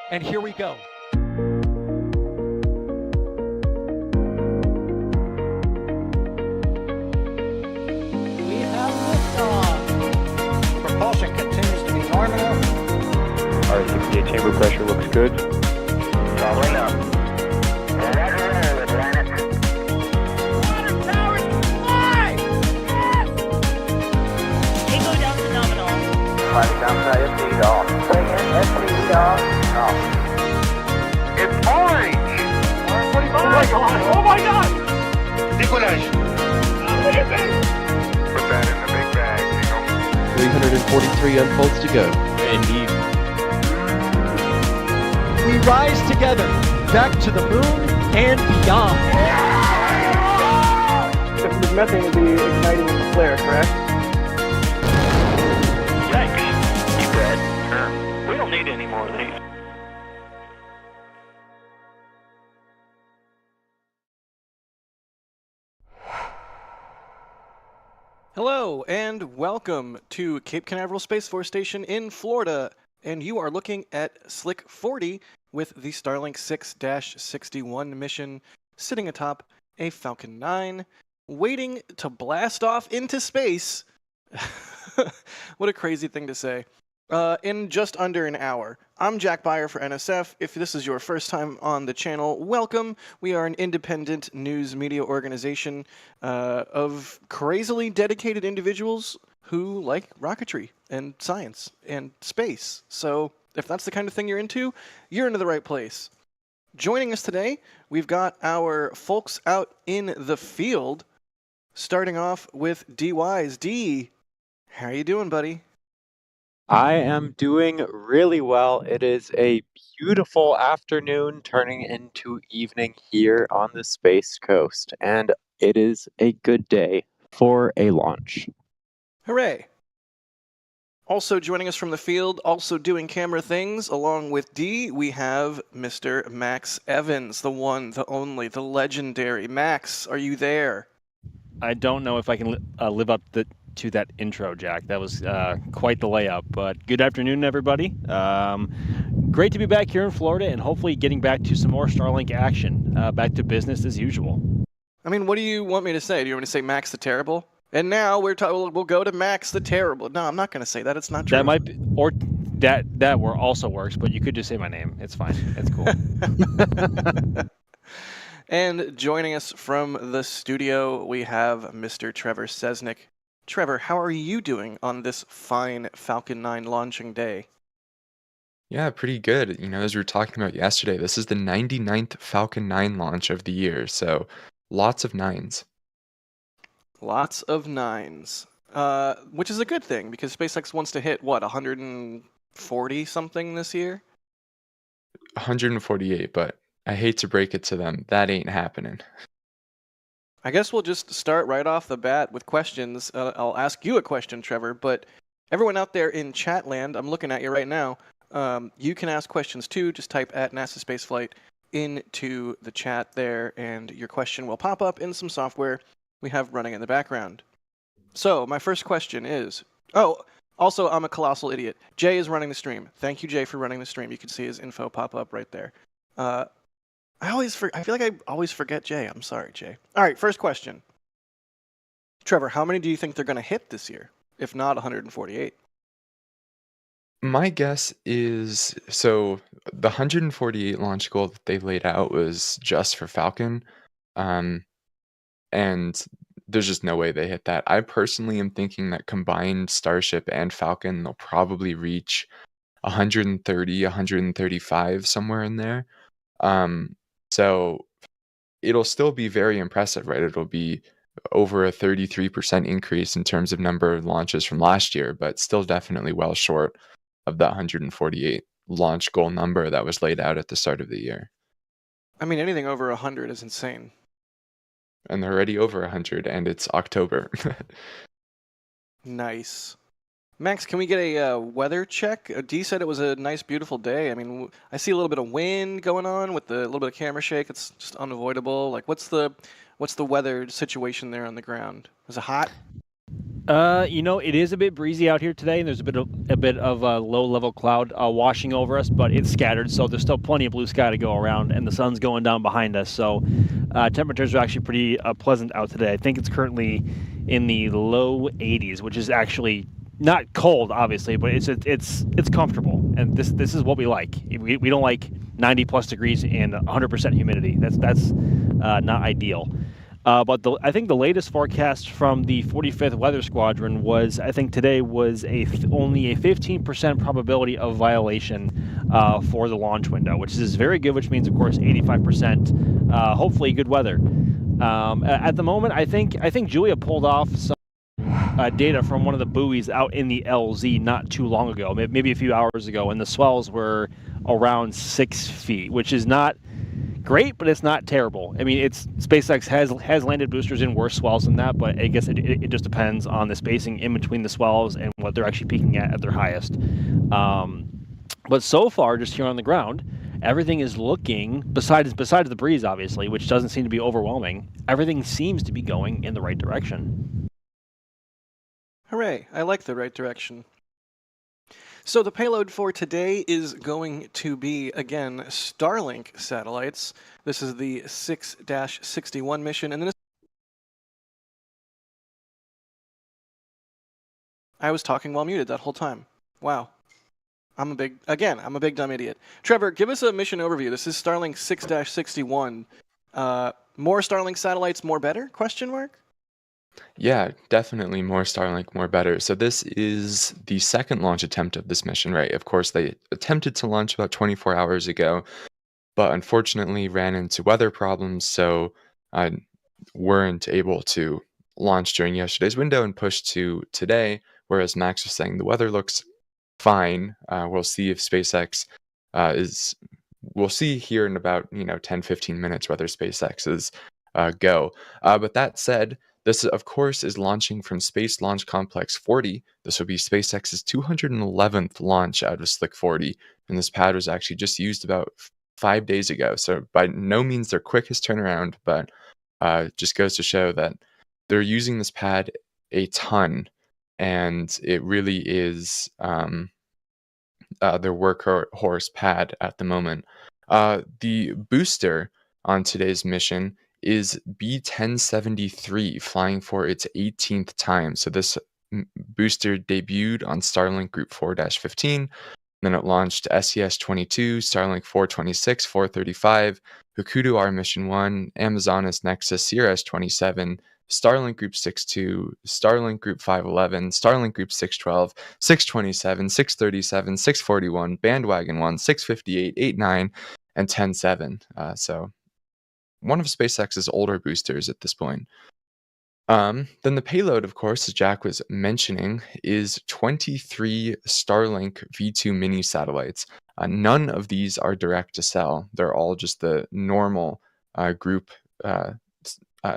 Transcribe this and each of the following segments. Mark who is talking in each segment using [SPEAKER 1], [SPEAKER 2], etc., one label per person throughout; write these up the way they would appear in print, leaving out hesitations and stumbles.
[SPEAKER 1] And here we go. We have liftoff. Propulsion continues to be nominal.
[SPEAKER 2] R68 chamber pressure looks good.
[SPEAKER 3] Following up. Roger, roger, planet.
[SPEAKER 1] Water towers fly! Yes!
[SPEAKER 4] Tango down to nominal.
[SPEAKER 3] Flight downside FD off. Bring in FD off. Off. It's orange!
[SPEAKER 1] 145! Oh my god!
[SPEAKER 3] Decollage.
[SPEAKER 1] Look at this!
[SPEAKER 3] Put that in the big bag,
[SPEAKER 5] 343 unfolds to go.
[SPEAKER 2] Indeed.
[SPEAKER 1] We rise together, back to the moon and beyond.
[SPEAKER 6] The methane would be igniting in the flare, correct?
[SPEAKER 3] Yikes. You bet. Sure. We don't need any more of these.
[SPEAKER 7] Hello and welcome to Cape Canaveral Space Force Station in Florida, and you are looking at Slick 40 with the Starlink 6-61 mission sitting atop a Falcon 9, waiting to blast off into space. What a crazy thing to say. In just under an hour. I'm Jack Beyer for NSF. If this is your first time on the channel, welcome. We are an independent news media organization of crazily dedicated individuals who like rocketry and science and space. So if that's the kind of thing you're into the right place. Joining us today, we've got our folks out in the field, starting off with D Wise. D, how are you doing, buddy?
[SPEAKER 2] I am doing really well. It is a beautiful afternoon turning into evening here on the Space Coast, and it is a good day for a launch.
[SPEAKER 7] Hooray! Also joining us from the field, also doing camera things, along with D, we have Mr. Max Evans, the one, the only, the legendary. Max, are you there?
[SPEAKER 8] I don't know if I can live up to that intro, Jack. That was quite the layup. But good afternoon, everybody. Great to be back here in Florida and hopefully getting back to some more Starlink action. Back to business as usual.
[SPEAKER 7] I mean, what do you want me to say? Do you want me to say Max the Terrible? And now we'll go to Max the Terrible. No, I'm not going to say that. It's not true.
[SPEAKER 8] That might be, or that also works. But you could just say my name. It's fine. It's cool.
[SPEAKER 7] And joining us from the studio, we have Mr. Trevor Sesnick. Trevor, how are you doing on this fine Falcon 9 launching day?
[SPEAKER 9] Yeah, pretty good. As we were talking about yesterday, this is the 99th Falcon 9 launch of the year, so lots of nines.
[SPEAKER 7] Lots of nines, which is a good thing because SpaceX wants to hit, 140 something this year?
[SPEAKER 9] 148, but I hate to break it to them, that ain't happening.
[SPEAKER 7] I guess we'll just start right off the bat with questions. I'll ask you a question, Trevor, but everyone out there in chat land, I'm looking at you right now. You can ask questions too. Just type at NASA Spaceflight into the chat there, and your question will pop up in some software we have running in the background. So my first question is, also I'm a colossal idiot. Jay is running the stream. Thank you, Jay, for running the stream. You can see his info pop up right there. I feel like I always forget Jay. I'm sorry, Jay. All right, first question. Trevor, how many do you think they're going to hit this year, if not 148?
[SPEAKER 9] My guess is, so the 148 launch goal that they laid out was just for Falcon, and there's just no way they hit that. I personally am thinking that combined Starship and Falcon, they'll probably reach 130, 135, somewhere in there. So it'll still be very impressive, right? It'll be over a 33% increase in terms of number of launches from last year, but still definitely well short of that 148 launch goal number that was laid out at the start of the year.
[SPEAKER 7] I mean, anything over 100 is insane.
[SPEAKER 9] And they're already over 100, and it's October.
[SPEAKER 7] Nice. Max, can we get a weather check? Dee said it was a nice, beautiful day. I mean, I see a little bit of wind going on with the little bit of camera shake. It's just unavoidable. Like, what's the weather situation there on the ground? Is it hot?
[SPEAKER 8] It is a bit breezy out here today, and there's a bit of a low-level cloud washing over us, but it's scattered, so there's still plenty of blue sky to go around, and the sun's going down behind us. So temperatures are actually pretty pleasant out today. I think it's currently in the low 80s, which is actually not cold, obviously, but it's comfortable, and this is what we like. We don't like 90+ degrees and 100% humidity. That's not ideal. But I think the latest forecast from the 45th Weather Squadron was, I think today was only a 15% probability of violation for the launch window, which is very good, which means, of course, 85%, hopefully good weather. At the moment, I think Julia pulled off some data from one of the buoys out in the LZ not too long ago, maybe a few hours ago, and the swells were around 6 feet, which is not great, but it's not terrible. I mean, SpaceX has landed boosters in worse swells than that, but I guess it just depends on the spacing in between the swells and what they're actually peaking at their highest. But so far, just here on the ground, everything is looking, besides the breeze, obviously, which doesn't seem to be overwhelming, everything seems to be going in the right direction.
[SPEAKER 7] Hooray, I like the right direction. So the payload for today is going to be, again, Starlink satellites. This is the 6-61 mission, and then I was talking while muted that whole time. Wow. I'm a big dumb idiot. Trevor, give us a mission overview. This is Starlink 6-61. More Starlink satellites, more better? Question mark?
[SPEAKER 9] Yeah, definitely more Starlink, more better. So this is the second launch attempt of this mission, right? Of course, they attempted to launch about 24 hours ago, but unfortunately ran into weather problems, so weren't able to launch during yesterday's window and pushed to today, whereas Max was saying the weather looks fine. We'll see if SpaceX we'll see here in about 10-15 minutes whether SpaceX is go. But that said, this, of course, is launching from Space Launch Complex 40. This will be SpaceX's 211th launch out of Slick 40, and this pad was actually just used about 5 days ago. So by no means their quickest turnaround, but just goes to show that they're using this pad a ton, and it really is their workhorse pad at the moment. The booster on today's mission is B1073, flying for its 18th time. So this booster debuted on Starlink Group 4-15, then it launched SES-22, Starlink 426, 435, Hokuto R Mission 1, Amazonas Nexus, CRS-27, Starlink Group 62, Starlink Group 511, Starlink Group 612, 627, 637, 641, Bandwagon 1, 658, 89, and 107. So one of SpaceX's older boosters at this point. Then the payload, of course, as Jack was mentioning, is 23 Starlink V2 mini satellites. None of these are direct to cell. They're all just the normal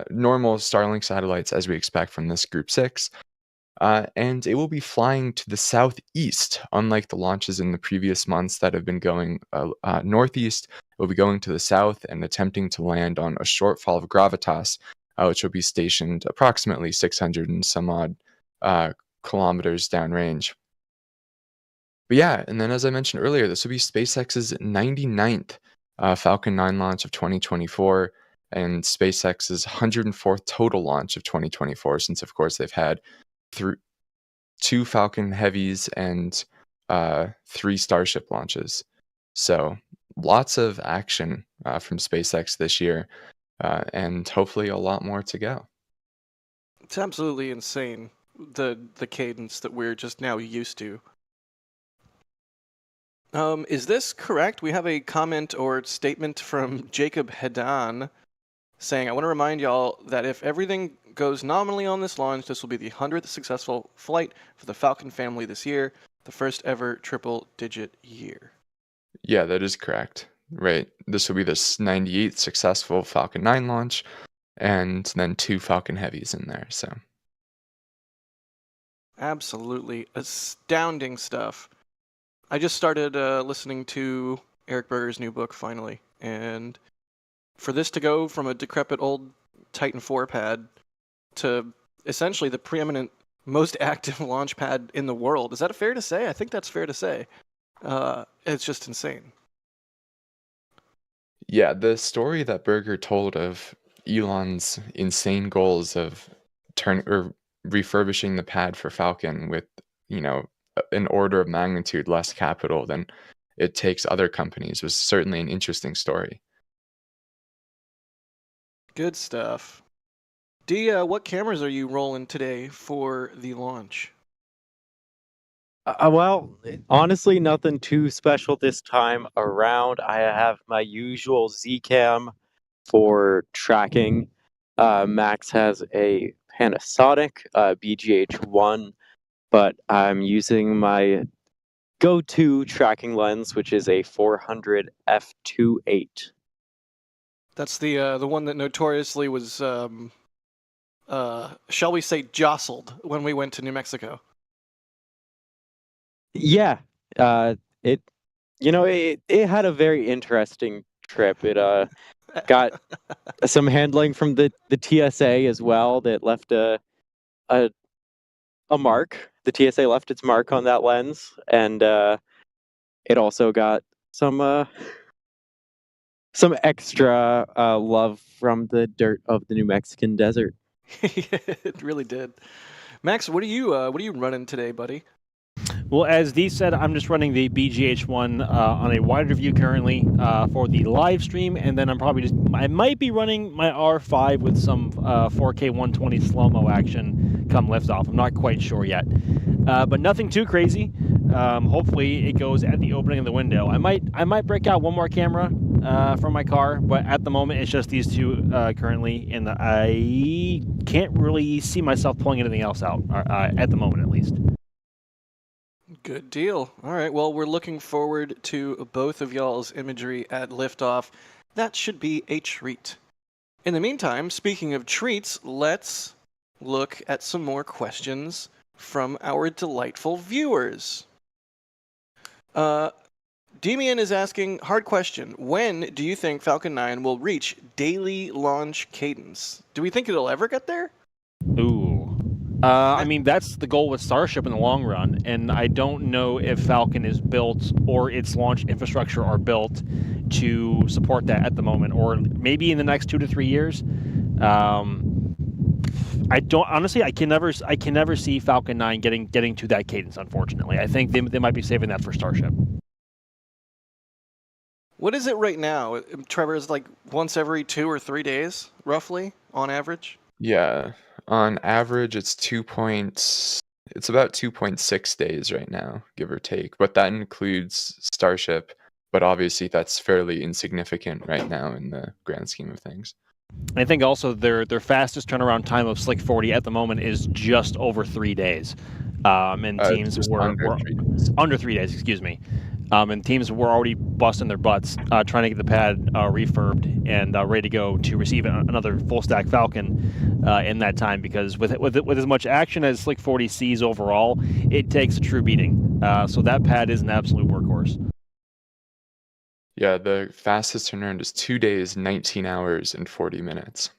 [SPEAKER 9] normal Starlink satellites as we expect from this Group 6. And it will be flying to the southeast, unlike the launches in the previous months that have been going northeast. It will be going to the south and attempting to land on a shortfall of Gravitas, which will be stationed approximately 600 and some odd kilometers downrange. But yeah, and then as I mentioned earlier, this will be SpaceX's 99th Falcon 9 launch of 2024 and SpaceX's 104th total launch of 2024, since of course they've had 2 Falcon Heavies and 3 Starship launches. So lots of action from SpaceX this year, and hopefully a lot more to go.
[SPEAKER 7] It's absolutely insane, the cadence that we're just now used to. Is this correct? We have a comment or statement from Jacob Hedan saying, I want to remind y'all that if everything goes nominally on this launch, this will be the 100th successful flight for the Falcon family this year, the first ever triple-digit year.
[SPEAKER 9] Yeah, that is correct. Right. This will be the 98th successful Falcon 9 launch, and then 2 Falcon Heavies in there. So
[SPEAKER 7] absolutely astounding stuff. I just started listening to Eric Berger's new book finally, and for this to go from a decrepit old Titan 4 pad to essentially the preeminent most active launch pad in the world. Is that fair to say? I think that's fair to say. It's just insane.
[SPEAKER 9] Yeah, the story that Berger told of Elon's insane goals of refurbishing the pad for Falcon with, an order of magnitude less capital than it takes other companies was certainly an interesting story.
[SPEAKER 7] Good stuff. Dia, what cameras are you rolling today for the launch?
[SPEAKER 2] Well, honestly, nothing too special this time around. I have my usual Z cam for tracking. Max has a Panasonic BGH1, but I'm using my go-to tracking lens, which is a 400 f2.8.
[SPEAKER 7] That's the one that notoriously was, shall we say, jostled when we went to New Mexico.
[SPEAKER 2] Yeah, it it had a very interesting trip. It got some handling from the TSA as well that left a mark. The TSA left its mark on that lens, and it also got some extra love from the dirt of the New Mexican desert.
[SPEAKER 7] It really did. Max, what are you running today, buddy?
[SPEAKER 8] Well, as Dee said, I'm just running the BGH1 on a wider view currently for the live stream, and then I might be running my R5 with some 4K 120 slow-mo action come liftoff. I'm not quite sure yet, but nothing too crazy. Hopefully, it goes at the opening of the window. I might break out one more camera from my car, but at the moment, it's just these two currently, and I can't really see myself pulling anything else out at the moment, at least.
[SPEAKER 7] Good deal. All right, well, we're looking forward to both of y'all's imagery at liftoff. That should be a treat. In the meantime, speaking of treats, let's look at some more questions from our delightful viewers. Demian is asking, hard question, when do you think Falcon 9 will reach daily launch cadence? Do we think it'll ever get there?
[SPEAKER 8] Ooh. I mean, that's the goal with Starship in the long run, and I don't know if Falcon is built or its launch infrastructure are built to support that at the moment, or maybe in the next 2 to 3 years. I don't honestly. I can never see Falcon 9 getting to that cadence. Unfortunately, I think they might be saving that for Starship.
[SPEAKER 7] What is it right now? Trevor, is like once every 2 or 3 days, roughly, on average?
[SPEAKER 9] Yeah, on average, it's about 2.6 days right now, give or take. But that includes Starship. But obviously, that's fairly insignificant right now in the grand scheme of things.
[SPEAKER 8] I think also their fastest turnaround time of Slick 40 at the moment is just over 3 days, and teams were under 3 days. Excuse me. And teams were already busting their butts trying to get the pad refurbed and ready to go to receive another full stack Falcon in that time, because with as much action as Slick 40 sees overall, it takes a true beating. So that pad is an absolute workhorse.
[SPEAKER 9] Yeah, the fastest turnaround is 2 days, 19 hours, and 40 minutes.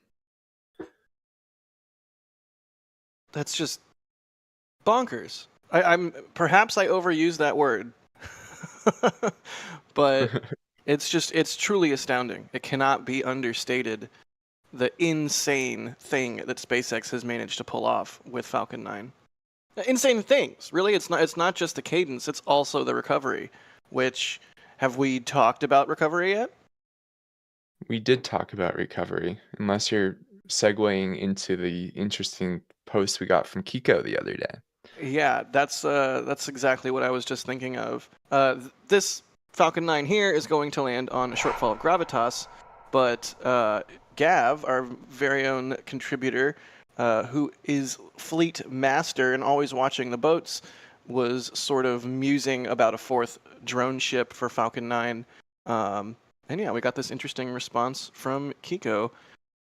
[SPEAKER 7] That's just bonkers. Perhaps I overuse that word. But it's truly astounding. It cannot be understated, the insane thing that SpaceX has managed to pull off with Falcon 9. Insane things, really. It's not just the cadence, it's also the recovery, which, have we talked about recovery yet?
[SPEAKER 9] We did talk about recovery, unless you're segueing into the interesting post we got from Kiko the other day.
[SPEAKER 7] Yeah, that's exactly what I was just thinking of. This Falcon 9 here is going to land on a Shortfall of Gravitas, but Gav, our very own contributor, who is fleet master and always watching the boats, was sort of musing about a fourth drone ship for Falcon 9. And yeah, we got this interesting response from Kiko.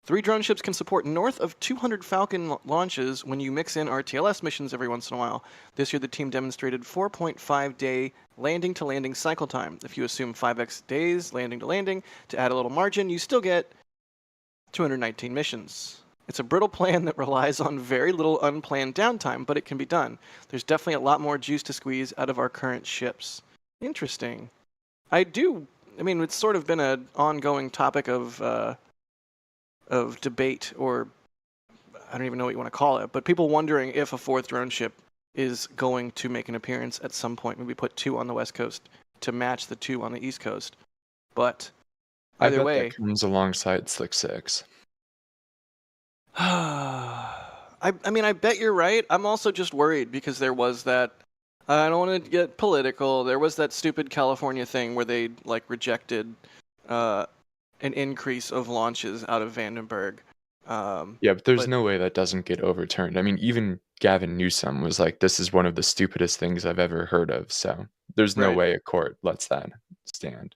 [SPEAKER 7] 3 drone ships can support north of 200 Falcon launches when you mix in RTLS missions every once in a while. This year, the team demonstrated 4.5-day landing-to-landing cycle time. If you assume 5x days landing-to-landing to add a little margin, you still get 219 missions. It's a brittle plan that relies on very little unplanned downtime, but it can be done. There's definitely a lot more juice to squeeze out of our current ships. Interesting. I mean, it's sort of been an ongoing topic of debate, or I don't even know what you want to call it, but people wondering if a fourth drone ship is going to make an appearance at some point. Maybe put 2 on the West Coast to match the 2 on the East Coast. But either way,
[SPEAKER 9] that comes alongside Slick 6.
[SPEAKER 7] I mean, I bet you're right. I'm also just worried because there was that. I don't want to get political. There was that stupid California thing where they like rejected an increase of launches out of Vandenberg.
[SPEAKER 9] Yeah, but there's no way that doesn't get overturned. I mean, even Gavin Newsom was like, "This is one of the stupidest things I've ever heard of." So there's no way a court lets that stand.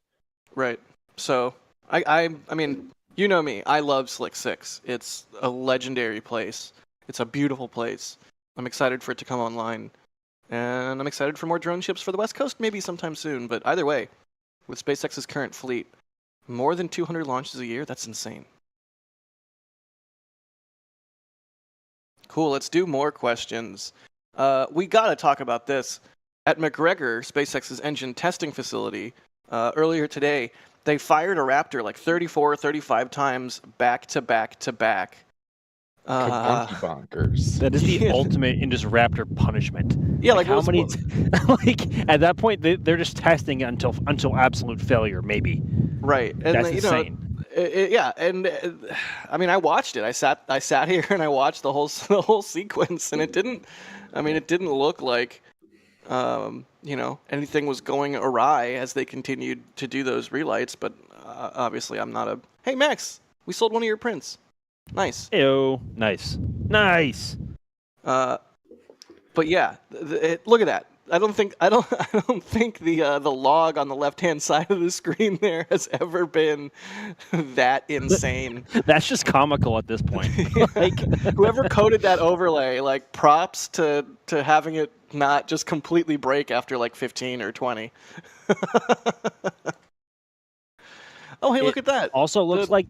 [SPEAKER 7] Right. So I mean, you know me. I love Slick 6. It's a legendary place. It's a beautiful place. I'm excited for it to come online. And I'm excited for more drone ships for the West Coast, maybe sometime soon. But either way, with SpaceX's current fleet, more than 200 launches a year, that's insane. Cool, let's do more questions. We gotta talk about this. At McGregor, SpaceX's engine testing facility, earlier today, they fired a Raptor like 34 or 35 times back to back to back.
[SPEAKER 9] Bonkers.
[SPEAKER 8] That is the ultimate in just Raptor punishment.
[SPEAKER 7] Yeah, like
[SPEAKER 8] how many? Like at that point, they're just testing until absolute failure, maybe.
[SPEAKER 7] Right, and
[SPEAKER 8] that's insane.
[SPEAKER 7] Yeah, and I mean, I watched it. I sat here and I watched the whole sequence, and it didn't look like anything was going awry as they continued to do those relights. But obviously, I'm not a. Hey, Max, we sold one of your prints. Nice.
[SPEAKER 8] Ew, nice.
[SPEAKER 7] But yeah, look at that. I don't think the log on the left-hand side of the screen there has ever been that insane.
[SPEAKER 8] That's just comical at this point.
[SPEAKER 7] Like whoever coded that overlay, like props to having it not just completely break after like 15 or 20. Oh, hey, look at that.
[SPEAKER 8] Also looks like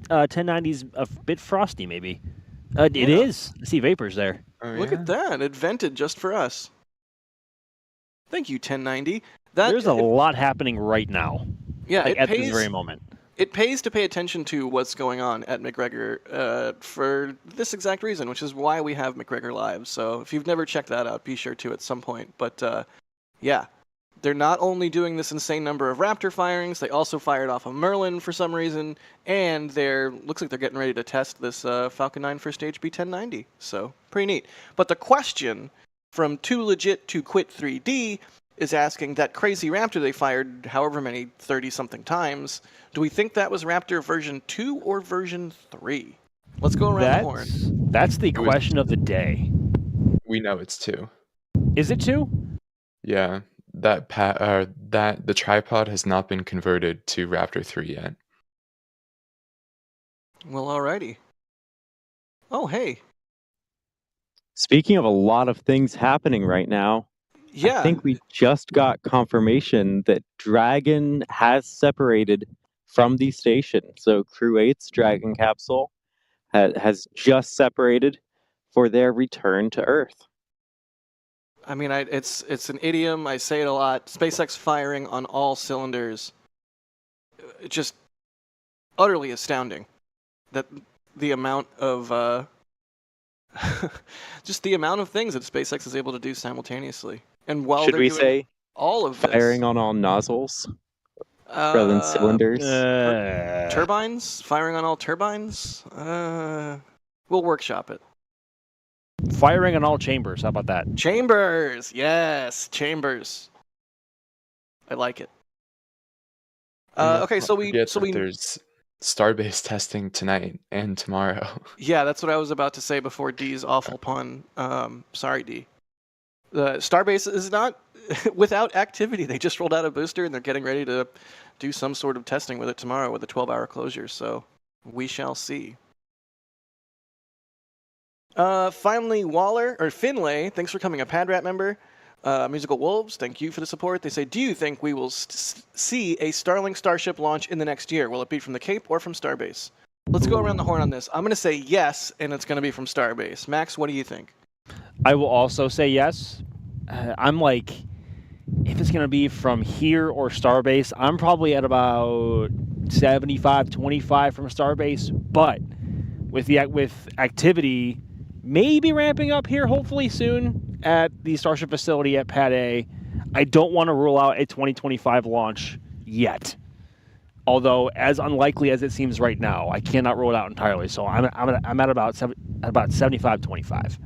[SPEAKER 8] 1090's a bit frosty, maybe. It is. I see vapors there.
[SPEAKER 9] Oh,
[SPEAKER 7] Look at that. It vented just for us. Thank you, 1090.
[SPEAKER 8] There's a lot happening right now.
[SPEAKER 7] Yeah,
[SPEAKER 8] at this very moment.
[SPEAKER 7] It pays to pay attention to what's going on at McGregor for this exact reason, which is why we have McGregor Live. So if you've never checked that out, be sure to at some point. But yeah, they're not only doing this insane number of Raptor firings, they also fired off a Merlin for some reason, and looks like they're getting ready to test this Falcon 9 First Stage B1090. So pretty neat. But the question from Too Legit to Quit 3D is asking, that crazy Raptor they fired however many 30-something times, do we think that was Raptor version 2 or version 3? Let's go around the horn.
[SPEAKER 8] That's the question of the day.
[SPEAKER 9] We know it's 2.
[SPEAKER 8] Is it 2?
[SPEAKER 9] Yeah, that the tripod has not been converted to Raptor 3 yet.
[SPEAKER 7] Well, alrighty. Oh, hey.
[SPEAKER 2] Speaking of a lot of things happening right now,
[SPEAKER 7] Yeah.
[SPEAKER 2] I think we just got confirmation that Dragon has separated from the station. So Crew 8's Dragon capsule has just separated for their return to Earth.
[SPEAKER 7] I mean, it's an idiom. I say it a lot. SpaceX firing on all cylinders. Just utterly astounding. That the amount of just the amount of things that SpaceX is able to do simultaneously. And while
[SPEAKER 2] Should
[SPEAKER 7] they're
[SPEAKER 2] we
[SPEAKER 7] doing
[SPEAKER 2] say
[SPEAKER 7] all of this,
[SPEAKER 2] firing on all nozzles rather than cylinders?
[SPEAKER 7] turbines, firing on all turbines. We'll workshop it.
[SPEAKER 8] Firing on all chambers. How about that?
[SPEAKER 7] Chambers, yes, chambers. I like it. Okay, so
[SPEAKER 9] there's Starbase testing tonight and tomorrow.
[SPEAKER 7] Yeah, that's what I was about to say before D's awful pun. Sorry, D. The Starbase is not without activity. They just rolled out a booster and they're getting ready to do some sort of testing with it tomorrow with a 12-hour closure. So we shall see. Finally, Finlay, thanks for coming a PadRat member. Musical Wolves, thank you for the support. They say, do you think we will see a Starlink Starship launch in the next year? Will it be from the Cape or from Starbase? Let's go around the horn on this. I'm going to say yes, and it's going to be from Starbase. Max, what do you think?
[SPEAKER 8] I will also say yes. I'm like, if it's going to be from here or Starbase, I'm probably at about 75-25 from Starbase. But with activity maybe ramping up here, hopefully soon at the Starship facility at Pad A, I don't want to rule out a 2025 launch yet. Although, as unlikely as it seems right now, I cannot rule it out entirely. So I'm at about 75-25.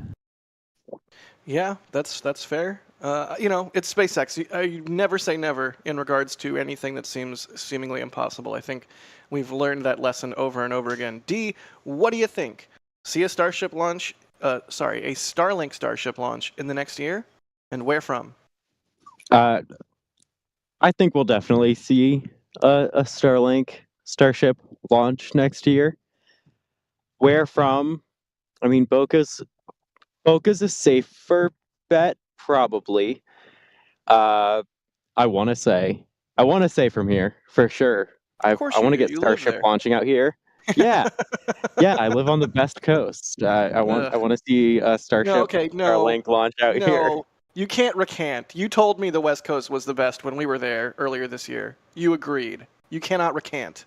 [SPEAKER 7] Yeah, that's fair. It's SpaceX. You never say never in regards to anything that seems seemingly impossible. I think we've learned that lesson over and over again. D, what do you think? See a Starship launch? A Starlink Starship launch in the next year, and where from?
[SPEAKER 2] I think we'll definitely see a Starlink Starship launch next year. Where from? I mean, Boca's a safer bet, probably. I want to say from here for sure. I
[SPEAKER 7] course
[SPEAKER 2] want to
[SPEAKER 7] you do.
[SPEAKER 2] get
[SPEAKER 7] You live
[SPEAKER 2] Starship
[SPEAKER 7] there.
[SPEAKER 2] launching out here. Yeah, yeah. I live on the best coast. I want to see a Starship Starlink launch out here.
[SPEAKER 7] No, you can't recant. You told me the West Coast was the best when we were there earlier this year. You agreed. You cannot recant.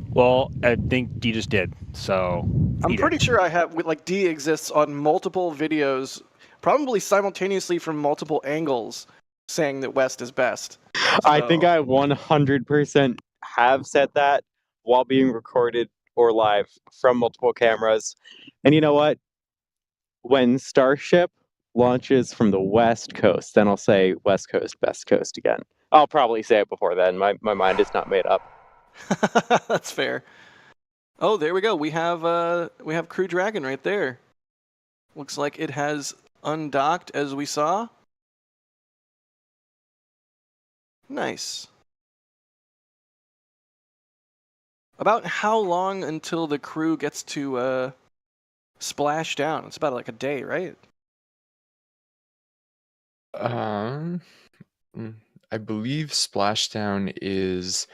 [SPEAKER 8] Well, I think D just did. So
[SPEAKER 7] I'm pretty sure I have. D exists on multiple videos, probably simultaneously from multiple angles, saying that West is best.
[SPEAKER 2] I think I 100% have said that while being recorded or live from multiple cameras. And you know what? When Starship launches from the West Coast, then I'll say West Coast, best coast again. I'll probably say it before then. My mind is not made up.
[SPEAKER 7] That's fair. Oh, there we go. We have Crew Dragon right there. Looks like it has undocked as we saw. Nice. About how long until the crew gets to splash down? It's about like a day, right?
[SPEAKER 9] I believe splashdown is,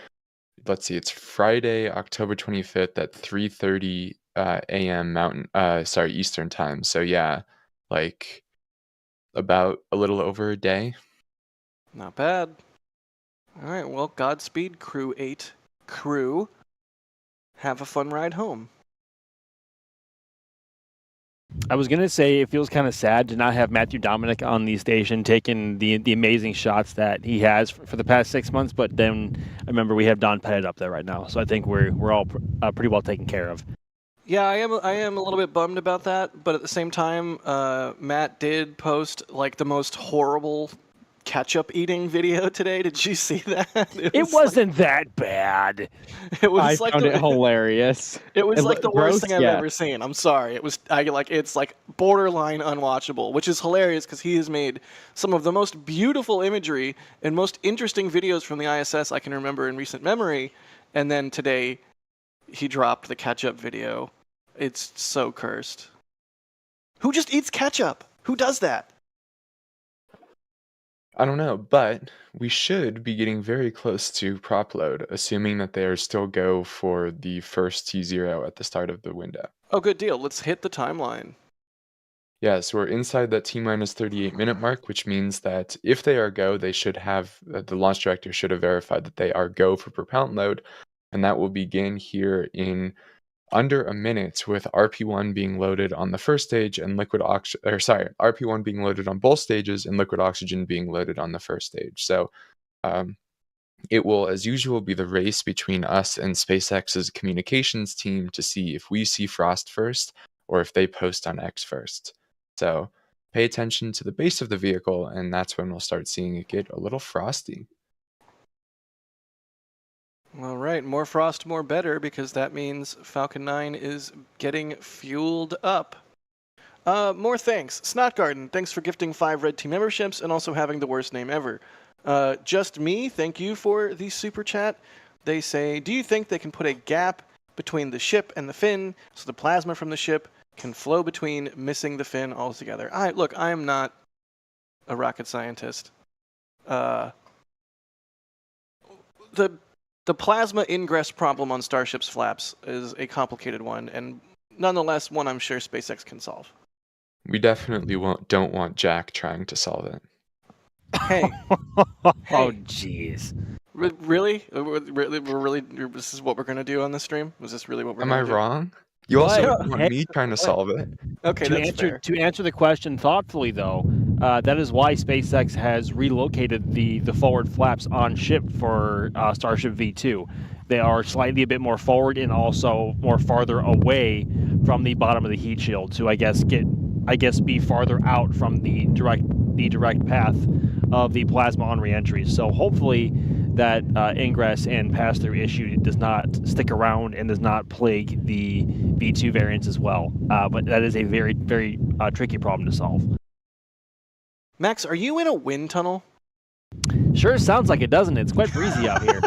[SPEAKER 9] let's see, it's Friday, October 25th at 3:30 a.m. Eastern time. So yeah, like about a little over a day.
[SPEAKER 7] Not bad. All right, well, Godspeed, Crew 8 crew. Have a fun ride home.
[SPEAKER 8] I was gonna say it feels kind of sad to not have Matthew Dominic on the station taking the amazing shots that he has for the past 6 months, but then I remember we have Don Pettit up there right now, so I think we're all pretty well taken care of.
[SPEAKER 7] Yeah, I am a little bit bummed about that, but at the same time, Matt did post like the most horrible ketchup eating video today. Did you see that?
[SPEAKER 8] It wasn't that bad.
[SPEAKER 7] It was
[SPEAKER 2] I found it hilarious.
[SPEAKER 7] It was like the worst thing I've
[SPEAKER 2] yeah.
[SPEAKER 7] ever seen. I'm sorry. It's like borderline unwatchable, which is hilarious because he has made some of the most beautiful imagery and most interesting videos from the ISS I can remember in recent memory. And then today he dropped the ketchup video. It's so cursed. Who just eats ketchup? Who does that?
[SPEAKER 9] I don't know, but we should be getting very close to prop load, assuming that they are still go for the first T0 at the start of the window.
[SPEAKER 7] Oh, good deal. Let's hit the timeline.
[SPEAKER 9] Yeah, so we're inside that T-minus 38-minute mark, which means that if they are go, they should have, the launch director should have verified that they are go for propellant load, and that will begin here in under a minute, with RP1 being loaded on the first stage and RP1 being loaded on both stages and liquid oxygen being loaded on the first stage. So it will, as usual, be the race between us and SpaceX's communications team to see if we see frost first or if they post on X first. So pay attention to the base of the vehicle, and that's when we'll start seeing it get a little frosty.
[SPEAKER 7] All right, more frost, more better, because that means Falcon 9 is getting fueled up. More thanks. Snotgarden, thanks for gifting 5 Red Team memberships and also having the worst name ever. Just Me, thank you for the super chat. They say, do you think they can put a gap between the ship and the fin so the plasma from the ship can flow between, missing the fin altogether? Look, I am not a rocket scientist. The the plasma ingress problem on Starship's flaps is a complicated one, and nonetheless one I'm sure SpaceX can solve.
[SPEAKER 9] We definitely don't want Jack trying to solve it.
[SPEAKER 7] Hey.
[SPEAKER 8] Oh,
[SPEAKER 7] Hey.
[SPEAKER 8] jeez.
[SPEAKER 7] Really? This is what we're going to do on this stream? Was this really what we're
[SPEAKER 9] Am
[SPEAKER 7] going
[SPEAKER 9] I
[SPEAKER 7] to do?
[SPEAKER 9] wrong? You also
[SPEAKER 8] But,
[SPEAKER 9] don't want
[SPEAKER 8] hey,
[SPEAKER 9] me trying to solve it.
[SPEAKER 7] Okay,
[SPEAKER 8] to
[SPEAKER 7] that's
[SPEAKER 8] answer
[SPEAKER 7] fair.
[SPEAKER 8] to answer the question thoughtfully, though, that is why SpaceX has relocated the forward flaps on ship for Starship V2. They are slightly a bit more forward and also more farther away from the bottom of the heat shield to, I guess, be farther out from the direct path of the plasma on reentry. So hopefully that ingress and pass-through issue does not stick around and does not plague the V2 variants as well. But that is a very, very tricky problem to solve.
[SPEAKER 7] Max, are you in a wind tunnel?
[SPEAKER 8] Sure sounds like it, doesn't it? It's quite breezy out here.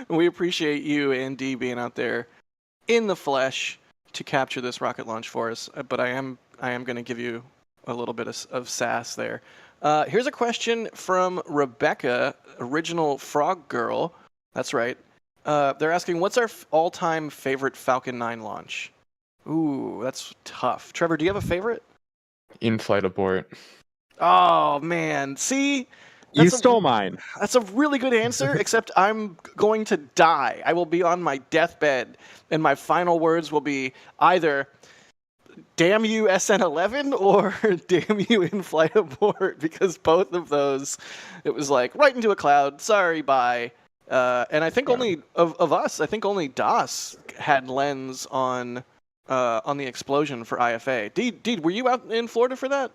[SPEAKER 7] We appreciate you and Dee being out there in the flesh to capture this rocket launch for us. But I am going to give you a little bit of sass there. Here's a question from Rebecca, original Frog Girl. That's right. They're asking, what's our all-time favorite Falcon 9 launch? Ooh, that's tough. Trevor, do you have a favorite?
[SPEAKER 9] In-flight abort.
[SPEAKER 7] Oh, man. See?
[SPEAKER 2] You stole mine.
[SPEAKER 7] That's a really good answer, except I'm going to die. I will be on my deathbed, and my final words will be either damn you SN11 or damn you in-flight abort, because both of those, it was like right into a cloud, sorry, bye. And I think only of us, I think only Das had lens on the explosion for IFA. Deed, were you out in Florida for that?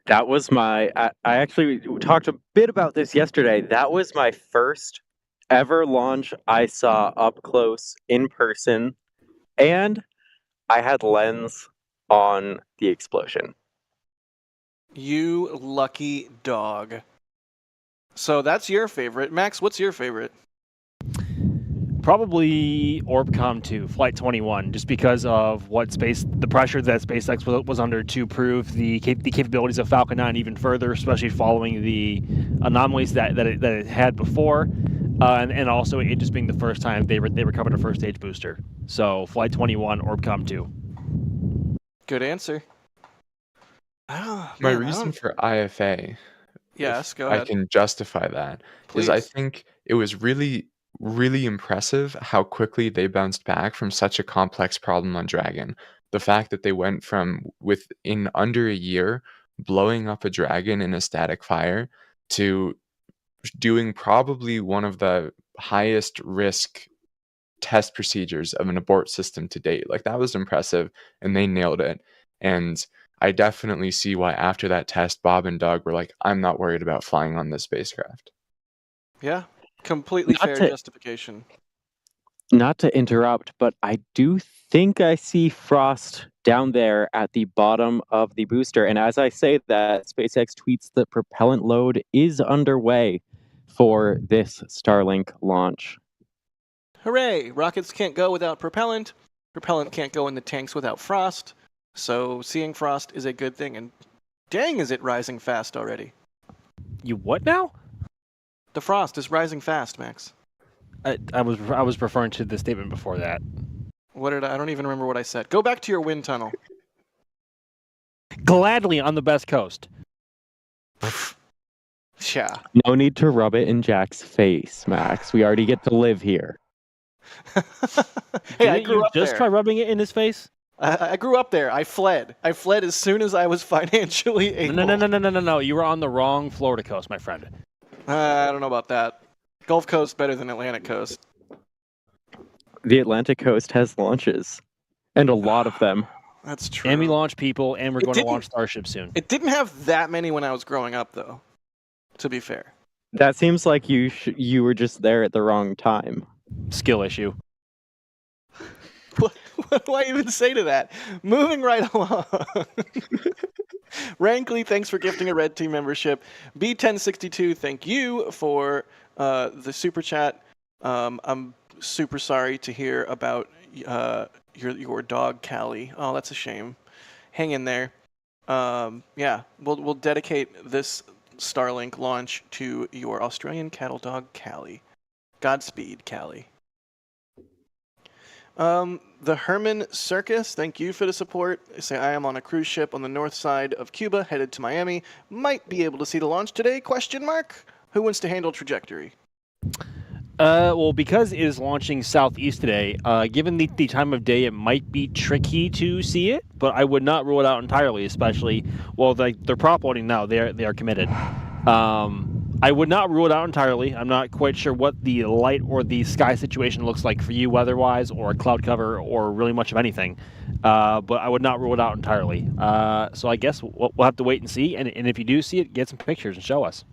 [SPEAKER 2] That was I actually talked a bit about this yesterday. That was my first ever launch I saw up close in person, and I had lens on the explosion.
[SPEAKER 7] You lucky dog. So that's your favorite. Max, what's your favorite?
[SPEAKER 8] Probably Orbcom 2, Flight 21, just because of the pressure that SpaceX was under to prove the capabilities of Falcon 9 even further, especially following the anomalies that it had before, and also it just being the first time they recovered a first stage booster. So Flight 21, Orbcom 2.
[SPEAKER 7] Good answer.
[SPEAKER 9] My reason for IFA,
[SPEAKER 7] yes, go
[SPEAKER 9] I
[SPEAKER 7] ahead.
[SPEAKER 9] can justify that, is I think it was really impressive how quickly they bounced back from such a complex problem on Dragon. The fact that they went from, within under a year, blowing up a Dragon in a static fire to doing probably one of the highest risk test procedures of an abort system to date. Like, that was impressive, and they nailed it. And I definitely see why after that test, Bob and Doug were like, I'm not worried about flying on this spacecraft.
[SPEAKER 7] Yeah, completely fair justification.
[SPEAKER 2] Not to interrupt, but I do think I see frost down there at the bottom of the booster. And as I say that, SpaceX tweets that propellant load is underway for this Starlink launch.
[SPEAKER 7] Hooray! Rockets can't go without propellant. Propellant can't go in the tanks without frost. So seeing frost is a good thing. And dang, is it rising fast already?
[SPEAKER 8] You what now?
[SPEAKER 7] The frost is rising fast, Max.
[SPEAKER 8] I was referring to the statement before that.
[SPEAKER 7] What did I don't even remember what I said. Go back to your wind tunnel.
[SPEAKER 8] Gladly on the best coast.
[SPEAKER 7] Yeah.
[SPEAKER 2] No need to rub it in Jack's face, Max. We already get to live here.
[SPEAKER 7] Hey, I grew up
[SPEAKER 8] just
[SPEAKER 7] there.
[SPEAKER 8] try rubbing it in his face?
[SPEAKER 7] I grew up there. I fled. I fled as soon as I was financially able.
[SPEAKER 8] No. You were on the wrong Florida coast, my friend.
[SPEAKER 7] I don't know about that. Gulf Coast better than Atlantic Coast.
[SPEAKER 2] The Atlantic coast has launches, and a lot of them.
[SPEAKER 7] That's true.
[SPEAKER 8] And we launch people, and we're going to launch Starship soon.
[SPEAKER 7] It didn't have that many when I was growing up, though, to be fair.
[SPEAKER 2] That seems like you were just there at the wrong time.
[SPEAKER 8] Skill issue.
[SPEAKER 7] What do I even say to that? Moving right along. Rankley, thanks for gifting a Red Team membership. B1062, thank you for the super chat. I'm super sorry to hear about your dog, Callie. Oh, that's a shame. Hang in there. Yeah, we'll dedicate this Starlink launch to your Australian cattle dog, Callie. Godspeed, Callie. The Herman Circus, thank you for the support. They say, I am on a cruise ship on the north side of Cuba, headed to Miami. Might be able to see the launch today, question mark? Who wants to handle trajectory?
[SPEAKER 8] Well, because it is launching southeast today, given the time of day, it might be tricky to see it, but I would not rule it out entirely, especially, well, they're prop loading now. They are committed. I would not rule it out entirely. I'm not quite sure what the light or the sky situation looks like for you weather-wise, or cloud cover, or really much of anything. But I would not rule it out entirely. So I guess we'll have to wait and see, and if you do see it, get some pictures and show us.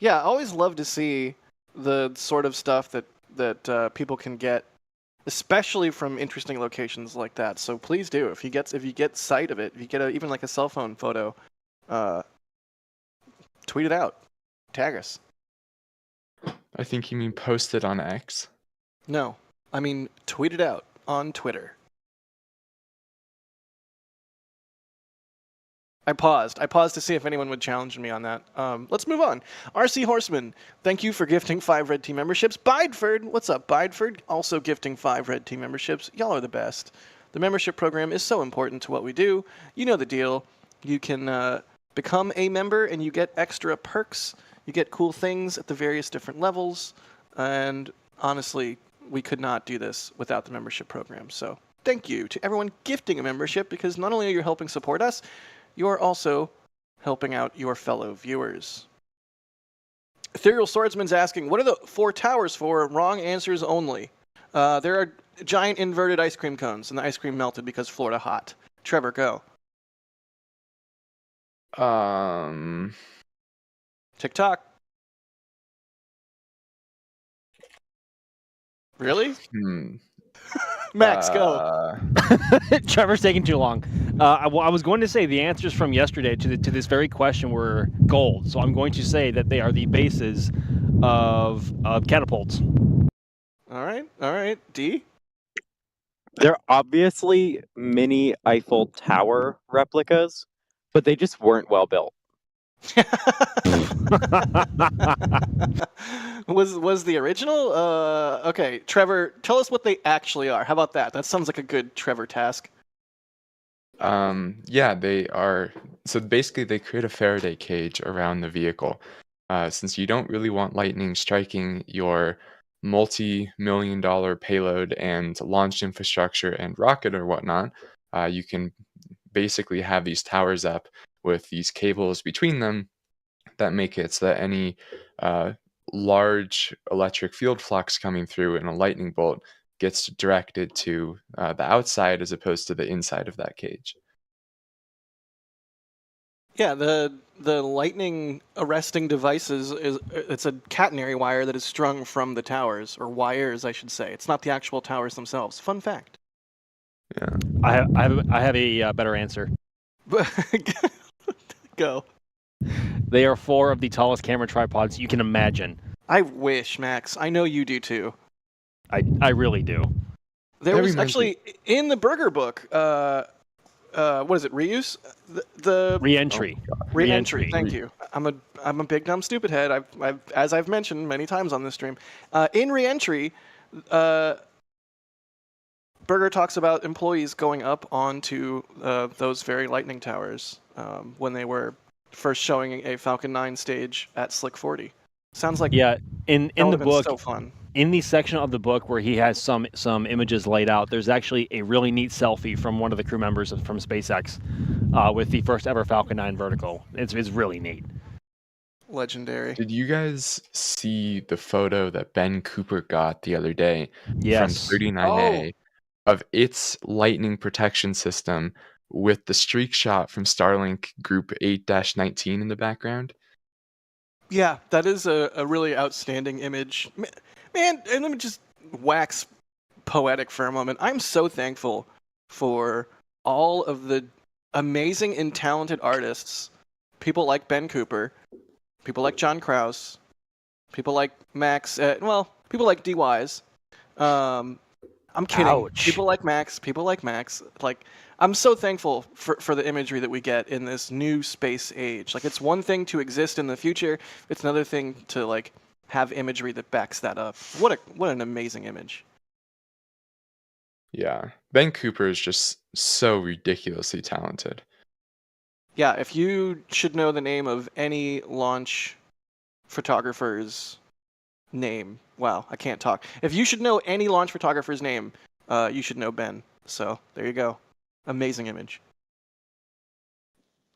[SPEAKER 7] Yeah, I always love to see the sort of stuff that people can get, especially from interesting locations like that. So please do. If you get sight of it, if you get even like a cell phone photo, tweet it out, tag us.
[SPEAKER 9] I think you mean post it on X.
[SPEAKER 7] No, I mean tweet it out on Twitter. I paused to see if anyone would challenge me on that. Let's move on. RC Horseman, thank you for gifting 5 Red Team memberships. Bideford, what's up, Bideford? Also gifting 5 Red Team memberships. Y'all are the best. The membership program is so important to what we do. You know the deal. You can become a member and you get extra perks. You get cool things at the various different levels. And honestly, we could not do this without the membership program. So thank you to everyone gifting a membership, because not only are you helping support us, you're also helping out your fellow viewers. Ethereal Swordsman's asking, what are the 4 towers for? Wrong answers only. There are giant inverted ice cream cones, and the ice cream melted because Florida hot. Trevor, go. TikTok. Really? Max, go.
[SPEAKER 8] Trevor's taking too long. I was going to say the answers from yesterday to this very question were gold, so I'm going to say that they are the bases of catapults.
[SPEAKER 7] All right. D?
[SPEAKER 2] They're obviously mini Eiffel Tower replicas, but they just weren't well built.
[SPEAKER 7] Was the original? Okay, Trevor, tell us what they actually are. How about that? That sounds like a good Trevor task.
[SPEAKER 9] Yeah, they are. So basically, they create a Faraday cage around the vehicle. Since you don't really want lightning striking your multi-million-dollar payload and launch infrastructure and rocket or whatnot, you can basically have these towers up with these cables between them that make it so that any large electric field flux coming through in a lightning bolt gets directed to the outside as opposed to the inside of that cage.
[SPEAKER 7] Yeah, the lightning arresting devices it's a catenary wire that is strung from the towers, or wires, I should say. It's not the actual towers themselves. Fun fact.
[SPEAKER 9] Yeah.
[SPEAKER 8] I have a better answer.
[SPEAKER 7] Go.
[SPEAKER 8] They are 4 of the tallest camera tripods you can imagine.
[SPEAKER 7] I wish, Max. I know you do too.
[SPEAKER 8] I really do.
[SPEAKER 7] There was actually in the Burger book. What is it? Reuse? The
[SPEAKER 8] Re-entry.
[SPEAKER 7] Re-entry. Thank you. I'm a big dumb stupid head. As I've mentioned many times on this stream. In Re-entry, Burger talks about employees going up onto those very lightning towers when they were first showing a Falcon 9 stage at Slick 40. Sounds like
[SPEAKER 8] in the book,
[SPEAKER 7] so fun.
[SPEAKER 8] In the section of the book where he has some images laid out, there's actually a really neat selfie from one of the crew members from SpaceX with the first ever Falcon 9 vertical. It's really neat.
[SPEAKER 7] Legendary.
[SPEAKER 9] Did you guys see the photo that Ben Cooper got the other day from
[SPEAKER 8] Yes.
[SPEAKER 9] 39A of its lightning protection system with the streak shot from Starlink Group 8-19 in the background?
[SPEAKER 7] Yeah, that is a really outstanding image. Man, and let me just wax poetic for a moment. I'm so thankful for all of the amazing and talented artists, people like Ben Cooper, people like John Krause, people like Max, people like D-Wise, I'm kidding.
[SPEAKER 8] Ouch.
[SPEAKER 7] People like Max. Like, I'm so thankful for the imagery that we get in this new space age. Like, it's one thing to exist in the future. It's another thing to, like, have imagery that backs that up. What an amazing image.
[SPEAKER 9] Yeah. Ben Cooper is just so ridiculously talented.
[SPEAKER 7] Yeah, if you should know the name of any launch photographer's name, wow, I can't talk. If you should know any launch photographer's name, you should know Ben. So there you go. Amazing image.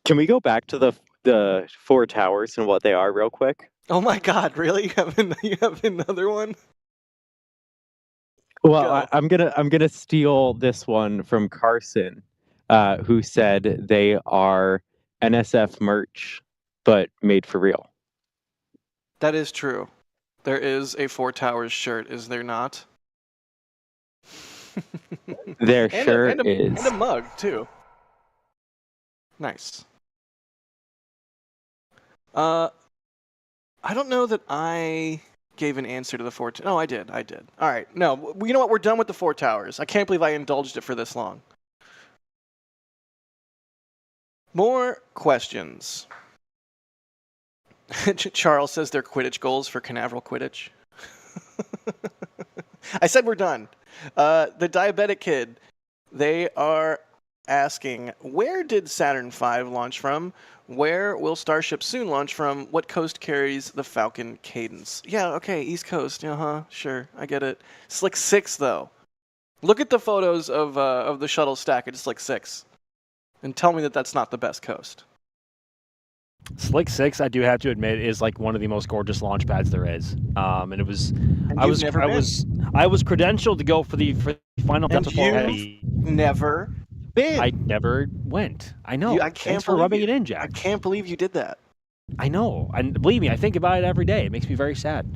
[SPEAKER 2] Can we go back to the 4 towers and what they are real quick?
[SPEAKER 7] Oh my God! Really? You have another one?
[SPEAKER 2] Well, I'm gonna steal this one from Carson, who said they are NSF merch, but made for real.
[SPEAKER 7] That is true. There is a 4 Towers shirt, is there not?
[SPEAKER 2] There
[SPEAKER 7] and
[SPEAKER 2] sure
[SPEAKER 7] and
[SPEAKER 2] is.
[SPEAKER 7] And a mug too. Nice. I don't know that I gave an answer to the 4. No, I did. All right. No, you know what? We're done with the 4 Towers. I can't believe I indulged it for this long. More questions. Charles says they're Quidditch goals for Canaveral Quidditch. I said we're done. The Diabetic Kid, they are asking, where did Saturn V launch from? Where will Starship soon launch from? What coast carries the Falcon cadence? Yeah, okay, East Coast. Sure, I get it. Slick 6, though. Look at the photos of the shuttle stack at Slick 6, and tell me that that's not the best coast.
[SPEAKER 8] Slick 6, I do have to admit, is like one of the most gorgeous launch pads there is. And it was, I was credentialed to go for the final Delta IV Heavy.
[SPEAKER 7] Never been.
[SPEAKER 8] I never went. I know. Thanks for rubbing it in, Jack.
[SPEAKER 7] I can't believe you did that.
[SPEAKER 8] I know. And believe me, I think about it every day. It makes me very sad.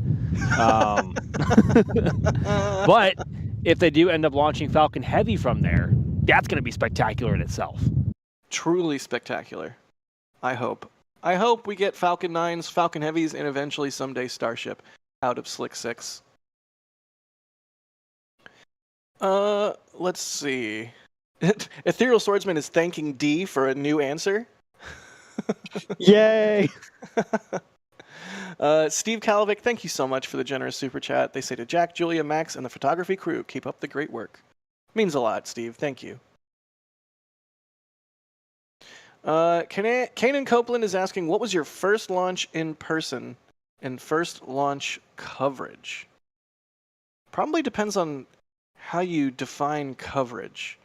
[SPEAKER 8] But if they do end up launching Falcon Heavy from there, that's going to be spectacular in itself.
[SPEAKER 7] Truly spectacular. I hope we get Falcon 9s, Falcon Heavies, and eventually someday Starship out of Slick 6. Let's see. Ethereal Swordsman is thanking D for a new answer.
[SPEAKER 2] Yay!
[SPEAKER 7] Steve Kalovic, thank you so much for the generous super chat. They say to Jack, Julia, Max, and the photography crew, keep up the great work. Means a lot, Steve. Thank you. Kanan Copeland is asking, what was your first launch in person and first launch coverage? Probably depends on how you define coverage.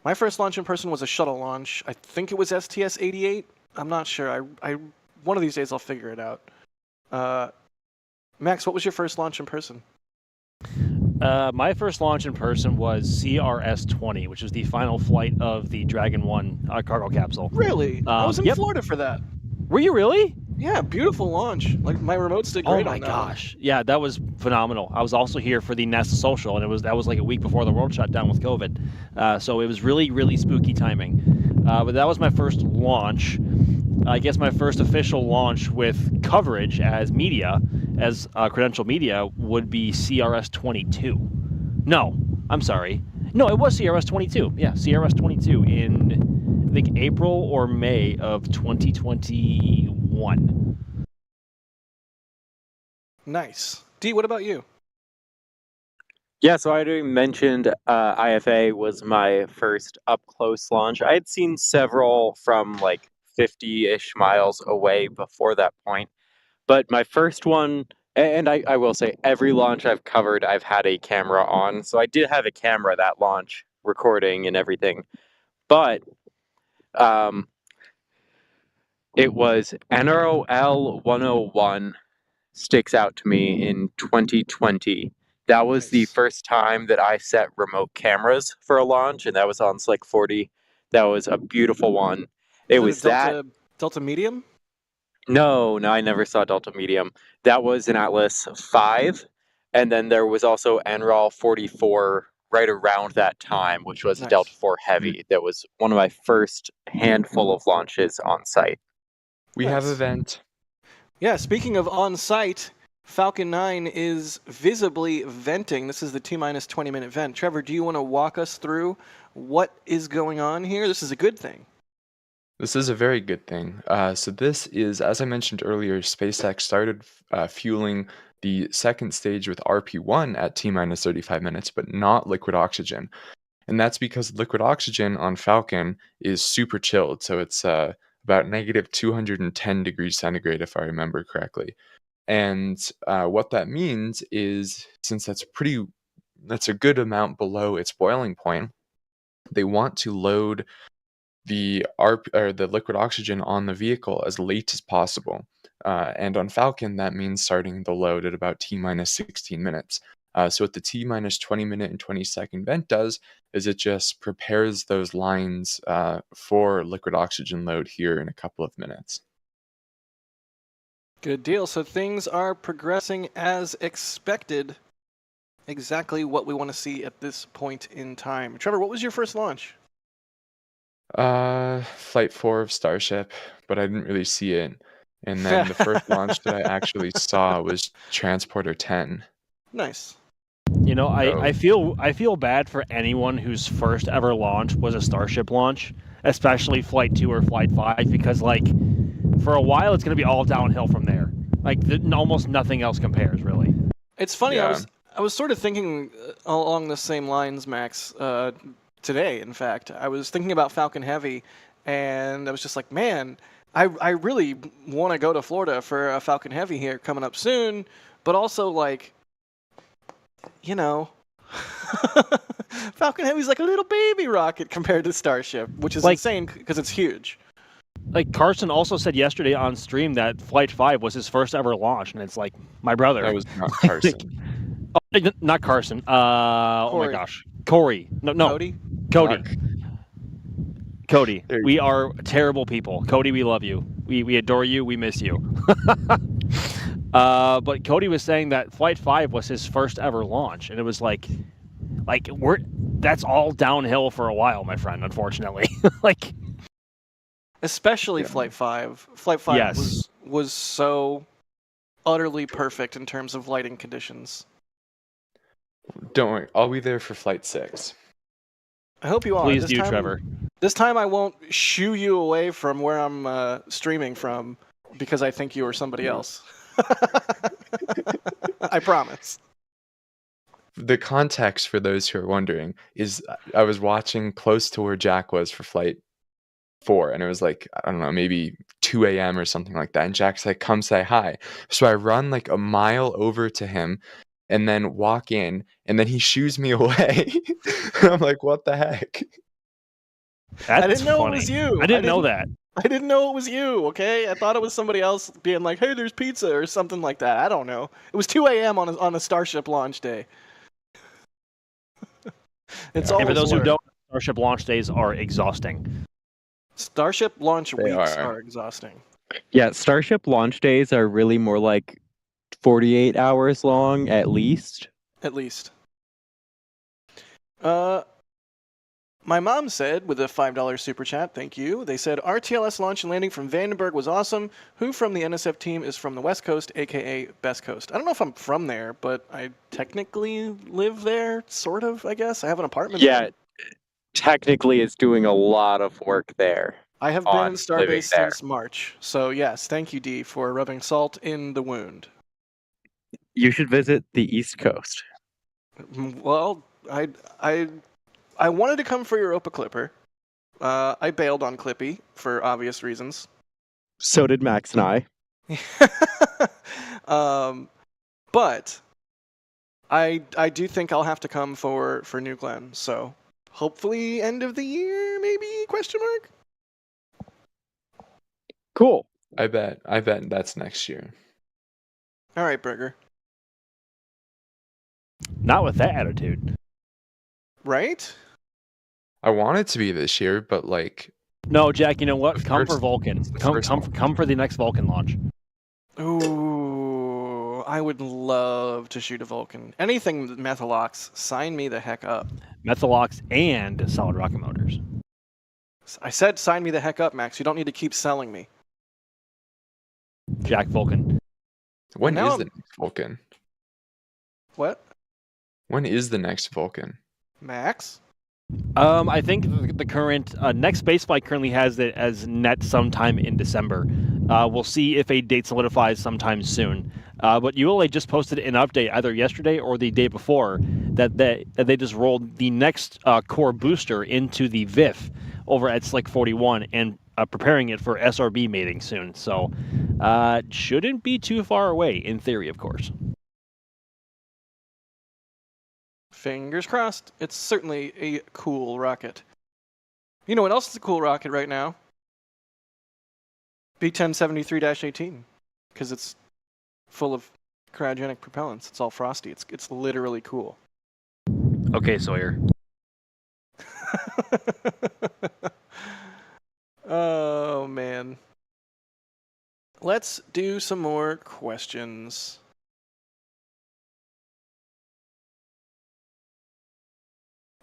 [SPEAKER 7] My first launch in person was a shuttle launch. I think it was STS-88. I'm not sure. I one of these days I'll figure it out. Max, what was your first launch in person?
[SPEAKER 8] My first launch in person was CRS-20, which was the final flight of the Dragon 1 cargo capsule.
[SPEAKER 7] Really? I was in Florida for that.
[SPEAKER 8] Were you really?
[SPEAKER 7] Yeah, beautiful launch. Like, my remotes did great on that.
[SPEAKER 8] Oh my gosh. Yeah, that was phenomenal. I was also here for the NASA Social, and that was like a week before the world shut down with COVID. So it was really, really spooky timing. But that was my first launch. I guess my first official launch with coverage as media, as credential media, would be CRS-22. No, I'm sorry. No, it was CRS-22. Yeah, CRS-22 in, I think, April or May of 2021.
[SPEAKER 7] Nice. D, what about you?
[SPEAKER 2] Yeah, so I already mentioned IFA was my first up-close launch. I had seen several from like 50-ish miles away before that point. But my first one, and I will say every launch I've covered, I've had a camera on. So I did have a camera that launch, recording and everything. But it was NROL 101 sticks out to me in 2020. That was the first time that I set remote cameras for a launch, and that was on Slick 40. That was a beautiful one. It was
[SPEAKER 7] that Delta Medium?
[SPEAKER 2] No, I never saw Delta Medium. That was an Atlas 5, and then there was also NROL 44 right around that time, which was a Delta IV Heavy. That was one of my first handful of launches on site.
[SPEAKER 9] We have event.
[SPEAKER 7] Yeah, speaking of on site, Falcon 9 is visibly venting. This is the T-minus 20-minute vent. Trevor, do you want to walk us through what is going on here? This is a good thing.
[SPEAKER 9] This is a very good thing. So this is, as I mentioned earlier, SpaceX started fueling the second stage with RP1 at T-minus 35 minutes, but not liquid oxygen. And that's because liquid oxygen on Falcon is super chilled. So it's about negative 210 degrees centigrade, if I remember correctly. And what that means is, since that's a good amount below its boiling point, they want to load the liquid oxygen on the vehicle as late as possible. And on Falcon, that means starting the load at about T-minus 16 minutes. So what the T-minus 20 minute and 20 second vent does is it just prepares those lines for liquid oxygen load here in a couple of minutes.
[SPEAKER 7] Good deal. So things are progressing as expected. Exactly what we want to see at this point in time. Trevor, what was your first launch?
[SPEAKER 9] Flight 4 of Starship, but I didn't really see it. And then the first launch that I actually saw was Transporter 10.
[SPEAKER 7] Nice.
[SPEAKER 8] You know, I feel bad for anyone whose first ever launch was a Starship launch, especially Flight 2 or Flight 5, because, like, for a while it's going to be all downhill from there. Like, almost nothing else compares, really.
[SPEAKER 7] It's funny,
[SPEAKER 9] Yeah.
[SPEAKER 7] I was sort of thinking along the same lines, Max, today, in fact. I was thinking about Falcon Heavy, and I was just like, man, I really want to go to Florida for a Falcon Heavy here coming up soon, but also, like, you know, Falcon Heavy's like a little baby rocket compared to Starship, which is insane because it's huge.
[SPEAKER 8] Like, Carson also said yesterday on stream that Flight 5 was his first ever launch, and it's like, my brother.
[SPEAKER 9] That was not Carson.
[SPEAKER 8] Not Carson. Oh my gosh. Corey. No. Cody. Cody. We are terrible people. Cody, we love you. We adore you. We miss you. But Cody was saying that Flight 5 was his first ever launch, and it was like that's all downhill for a while, my friend, unfortunately. Like,
[SPEAKER 7] especially Flight 5. Flight 5
[SPEAKER 8] yes.
[SPEAKER 7] was so utterly perfect in terms of lighting conditions.
[SPEAKER 9] Don't worry, I'll be there for Flight 6.
[SPEAKER 7] I hope you are.
[SPEAKER 8] Please do, Trevor.
[SPEAKER 7] This time I won't shoo you away from where I'm streaming from because I think you are somebody else. I promise.
[SPEAKER 9] The context for those who are wondering is I was watching close to where Jack was for Flight 4, and it was like, I don't know, maybe 2 a.m. or something like that. And Jack's like, come say hi. So I run like a mile over to him and then walk in, and then he shoos me away. I'm like, what the heck?
[SPEAKER 8] That's
[SPEAKER 7] I didn't know
[SPEAKER 8] funny.
[SPEAKER 7] it was you.
[SPEAKER 8] I didn't know that.
[SPEAKER 7] I didn't know it was you, okay? I thought it was somebody else being like, hey, there's pizza or something like that. I don't know. It was 2 a.m. on a Starship launch day. It's all.
[SPEAKER 8] And for those who don't, Starship launch days are exhausting.
[SPEAKER 7] Starship launch weeks are exhausting.
[SPEAKER 2] Yeah, Starship launch days are really more like 48 hours long, at least.
[SPEAKER 7] At least. My mom said, with a $5 super chat, thank you, they said, RTLS launch and landing from Vandenberg was awesome. Who from the NSF team is from the West Coast, a.k.a. Best Coast? I don't know if I'm from there, but I technically live there, sort of, I guess. I have an apartment there.
[SPEAKER 2] Technically it's doing a lot of work there.
[SPEAKER 7] I have been in Starbase since March. So, yes, thank you, Dee, for rubbing salt in the wound.
[SPEAKER 2] You should visit the East Coast.
[SPEAKER 7] Well, I wanted to come for Europa Clipper. I bailed on Clippy for obvious reasons.
[SPEAKER 2] So did Max and I.
[SPEAKER 7] But I do think I'll have to come for New Glenn. So hopefully end of the year, maybe? Question mark.
[SPEAKER 2] Cool.
[SPEAKER 9] I bet that's next year.
[SPEAKER 7] All right, Burger.
[SPEAKER 8] Not with that attitude.
[SPEAKER 7] Right?
[SPEAKER 9] I want it to be this year, but like.
[SPEAKER 8] No, Jack. You know what? Come for Vulcan. Come for the next Vulcan launch.
[SPEAKER 7] Ooh, I would love to shoot a Vulcan. Anything with Methalox, sign me the heck up.
[SPEAKER 8] Methalox and solid rocket motors.
[SPEAKER 7] I said sign me the heck up, Max. You don't need to keep selling me.
[SPEAKER 8] Jack Vulcan.
[SPEAKER 9] When
[SPEAKER 7] now
[SPEAKER 9] is
[SPEAKER 7] I'm-
[SPEAKER 9] the next Vulcan?
[SPEAKER 7] What?
[SPEAKER 9] When is the next Vulcan?
[SPEAKER 7] Max?
[SPEAKER 8] I think the current next spaceflight currently has it as net sometime in December. We'll see if a date solidifies sometime soon. But ULA just posted an update either yesterday or the day before that they just rolled the next core booster into the VIF over at Slick 41 and preparing it for SRB mating soon. So shouldn't be too far away in theory, of course.
[SPEAKER 7] Fingers crossed. It's certainly a cool rocket. You know what else is a cool rocket right now? B-1073-18, because it's full of cryogenic propellants. It's all frosty. It's literally cool.
[SPEAKER 8] Okay, Sawyer.
[SPEAKER 7] Oh, man. Let's do some more questions.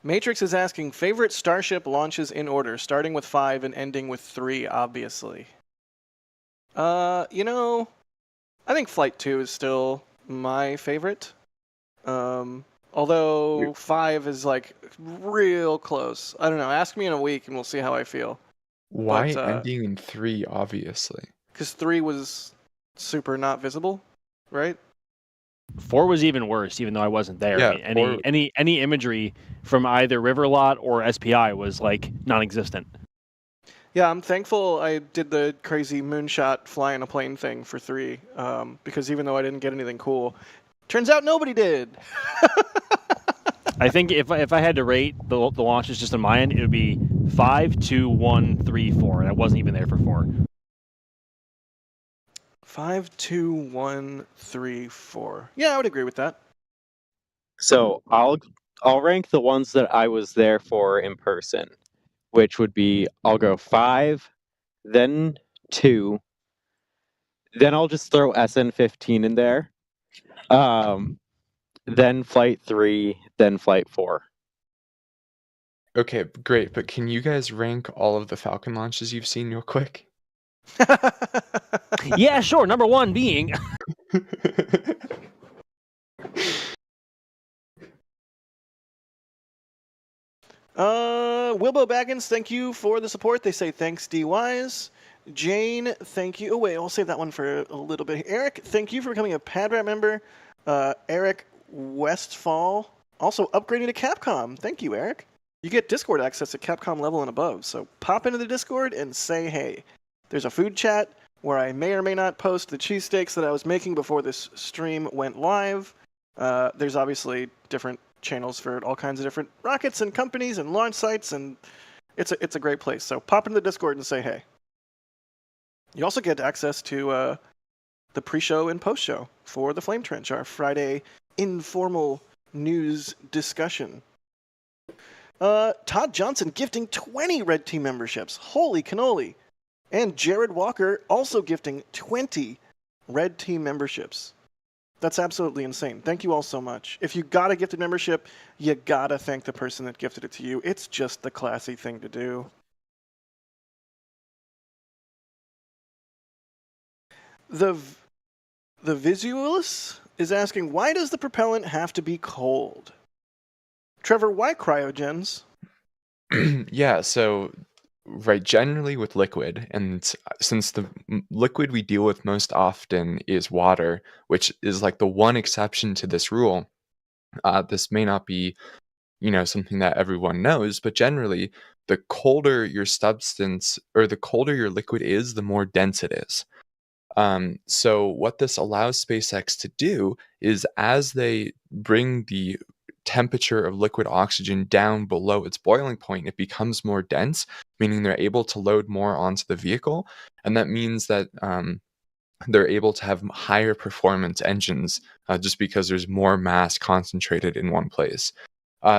[SPEAKER 7] Matrix is asking, favorite Starship launches in order, starting with 5 and ending with 3, obviously. You know, I think Flight 2 is still my favorite. Although 5 is like real close. I don't know. Ask me in a week and we'll see how I feel.
[SPEAKER 9] Why
[SPEAKER 7] But,
[SPEAKER 9] ending in 3, obviously?
[SPEAKER 7] Because 3 was super not visible, right?
[SPEAKER 8] 4 was even worse, even though I wasn't there.
[SPEAKER 9] Yeah,
[SPEAKER 8] I mean, any imagery from either Riverlot or SPI was like non-existent.
[SPEAKER 7] Yeah, I'm thankful I did the crazy moonshot fly in a plane thing for 3, because even though I didn't get anything cool, turns out nobody did.
[SPEAKER 8] I think if I had to rate the launches just on my end, it would be 5, 2, 1, 3, 4, and I wasn't even there for 4.
[SPEAKER 7] 5, 2, 1, 3, 4. Yeah, I would agree with that.
[SPEAKER 2] So I'll rank the ones that I was there for in person, which would be I'll go 5, then 2, then I'll just throw SN15 in there, then Flight 3, then Flight 4.
[SPEAKER 9] Okay, great. But can you guys rank all of the Falcon launches you've seen real quick?
[SPEAKER 8] Yeah, sure. Number 1 being
[SPEAKER 7] Wilbo Baggins, thank you for the support. They say thanks, D-Wise. Jane, thank you. Oh, wait, I'll save that one for a little bit. Eric, thank you for becoming a PadRat member. Eric Westfall, also upgrading to Capcom. Thank you, Eric. You get Discord access at Capcom level and above, so pop into the Discord and say hey. There's a food chat where I may or may not post the cheesesteaks that I was making before this stream went live. There's obviously different channels for all kinds of different rockets and companies and launch sites, and it's a great place. So pop into the Discord and say hey. You also get access to the pre-show and post-show for the Flame Trench, our Friday informal news discussion. Todd Johnson gifting 20 Red Team memberships. Holy cannoli. And Jared Walker also gifting 20 Red Team memberships. That's absolutely insane. Thank you all so much. If you got a gifted membership, you gotta thank the person that gifted it to you. It's just the classy thing to do. The Visualist is asking, why does the propellant have to be cold? Trevor, why cryogens?
[SPEAKER 9] Yeah, so right, generally with liquid, and since the liquid we deal with most often is water, which is like the one exception to this rule, this may not be, something that everyone knows, but generally, the colder your substance or the colder your liquid is, the more dense it is. So what this allows SpaceX to do is, as they bring the temperature of liquid oxygen down below its boiling point, it becomes more dense, meaning they're able to load more onto the vehicle, and that means that they're able to have higher performance engines just because there's more mass concentrated in one place.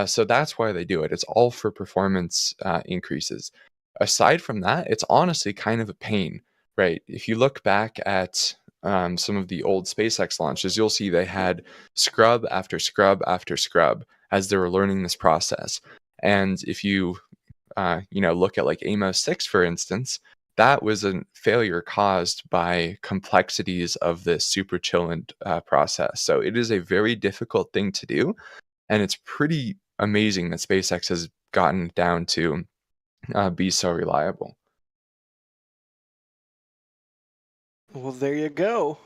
[SPEAKER 9] So that's why they do it. It's all for performance increases. Aside from that, it's honestly kind of a pain, right? If you look back at some of the old SpaceX launches, you'll see they had scrub after scrub after scrub as they were learning this process. And if you, look at like Amos 6, for instance, that was a failure caused by complexities of the super chillant process. So it is a very difficult thing to do, and it's pretty amazing that SpaceX has gotten down to be so reliable.
[SPEAKER 7] Well, there you go.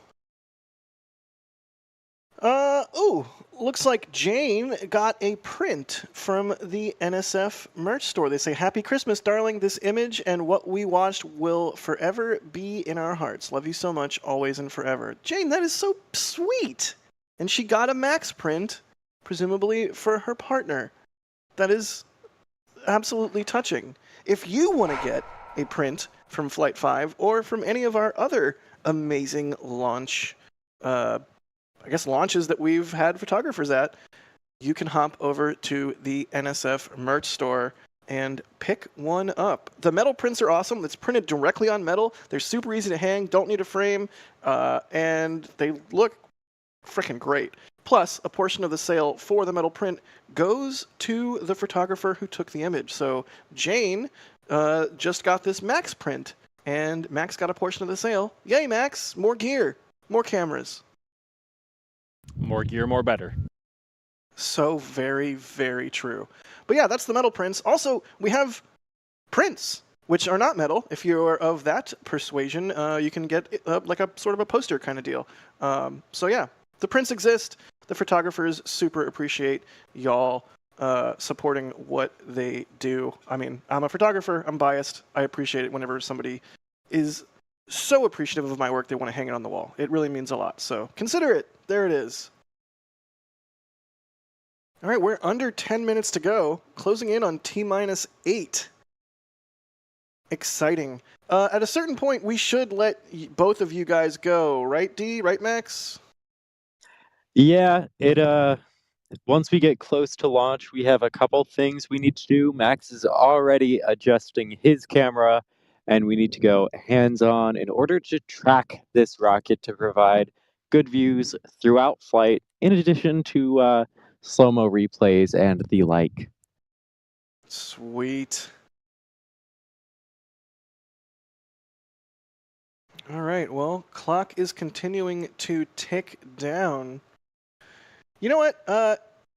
[SPEAKER 7] Looks like Jane got a print from the NSF merch store. They say, "Happy Christmas, darling. This image and what we watched will forever be in our hearts. Love you so much, always and forever." Jane, that is so sweet. And she got a Max print, presumably for her partner. That is absolutely touching. If you want to get a print from Flight 5 or from any of our other amazing launches that we've had photographers at, you can hop over to the NSF merch store and pick one up. The metal prints are awesome. It's printed directly on metal. They're super easy to hang, don't need a frame, and they look freaking great. Plus, a portion of the sale for the metal print goes to the photographer who took the image. So Jane just got this Max print, and Max got a portion of the sale. Yay, Max! More gear, more cameras.
[SPEAKER 8] More gear, more better.
[SPEAKER 7] So very, very true. But yeah, that's the metal prints. Also, we have prints, which are not metal. If you're of that persuasion, you can get like a sort of a poster kind of deal. So yeah, the prints exist. The photographers super appreciate y'all supporting what they do. I mean, I'm a photographer. I'm biased. I appreciate it whenever somebody is so appreciative of my work they want to hang it on the wall. It really means a lot. So consider it. There it is. All right, we're under 10 minutes to go, closing in on T-minus 8. Exciting. At a certain point, we should let both of you guys go, right, D? Right, Max?
[SPEAKER 2] Yeah, once we get close to launch, we have a couple things we need to do. Max is already adjusting his camera, and we need to go hands-on in order to track this rocket to provide good views throughout flight, in addition to slow-mo replays and the like.
[SPEAKER 7] Sweet. All right, well, clock is continuing to tick down. You know what?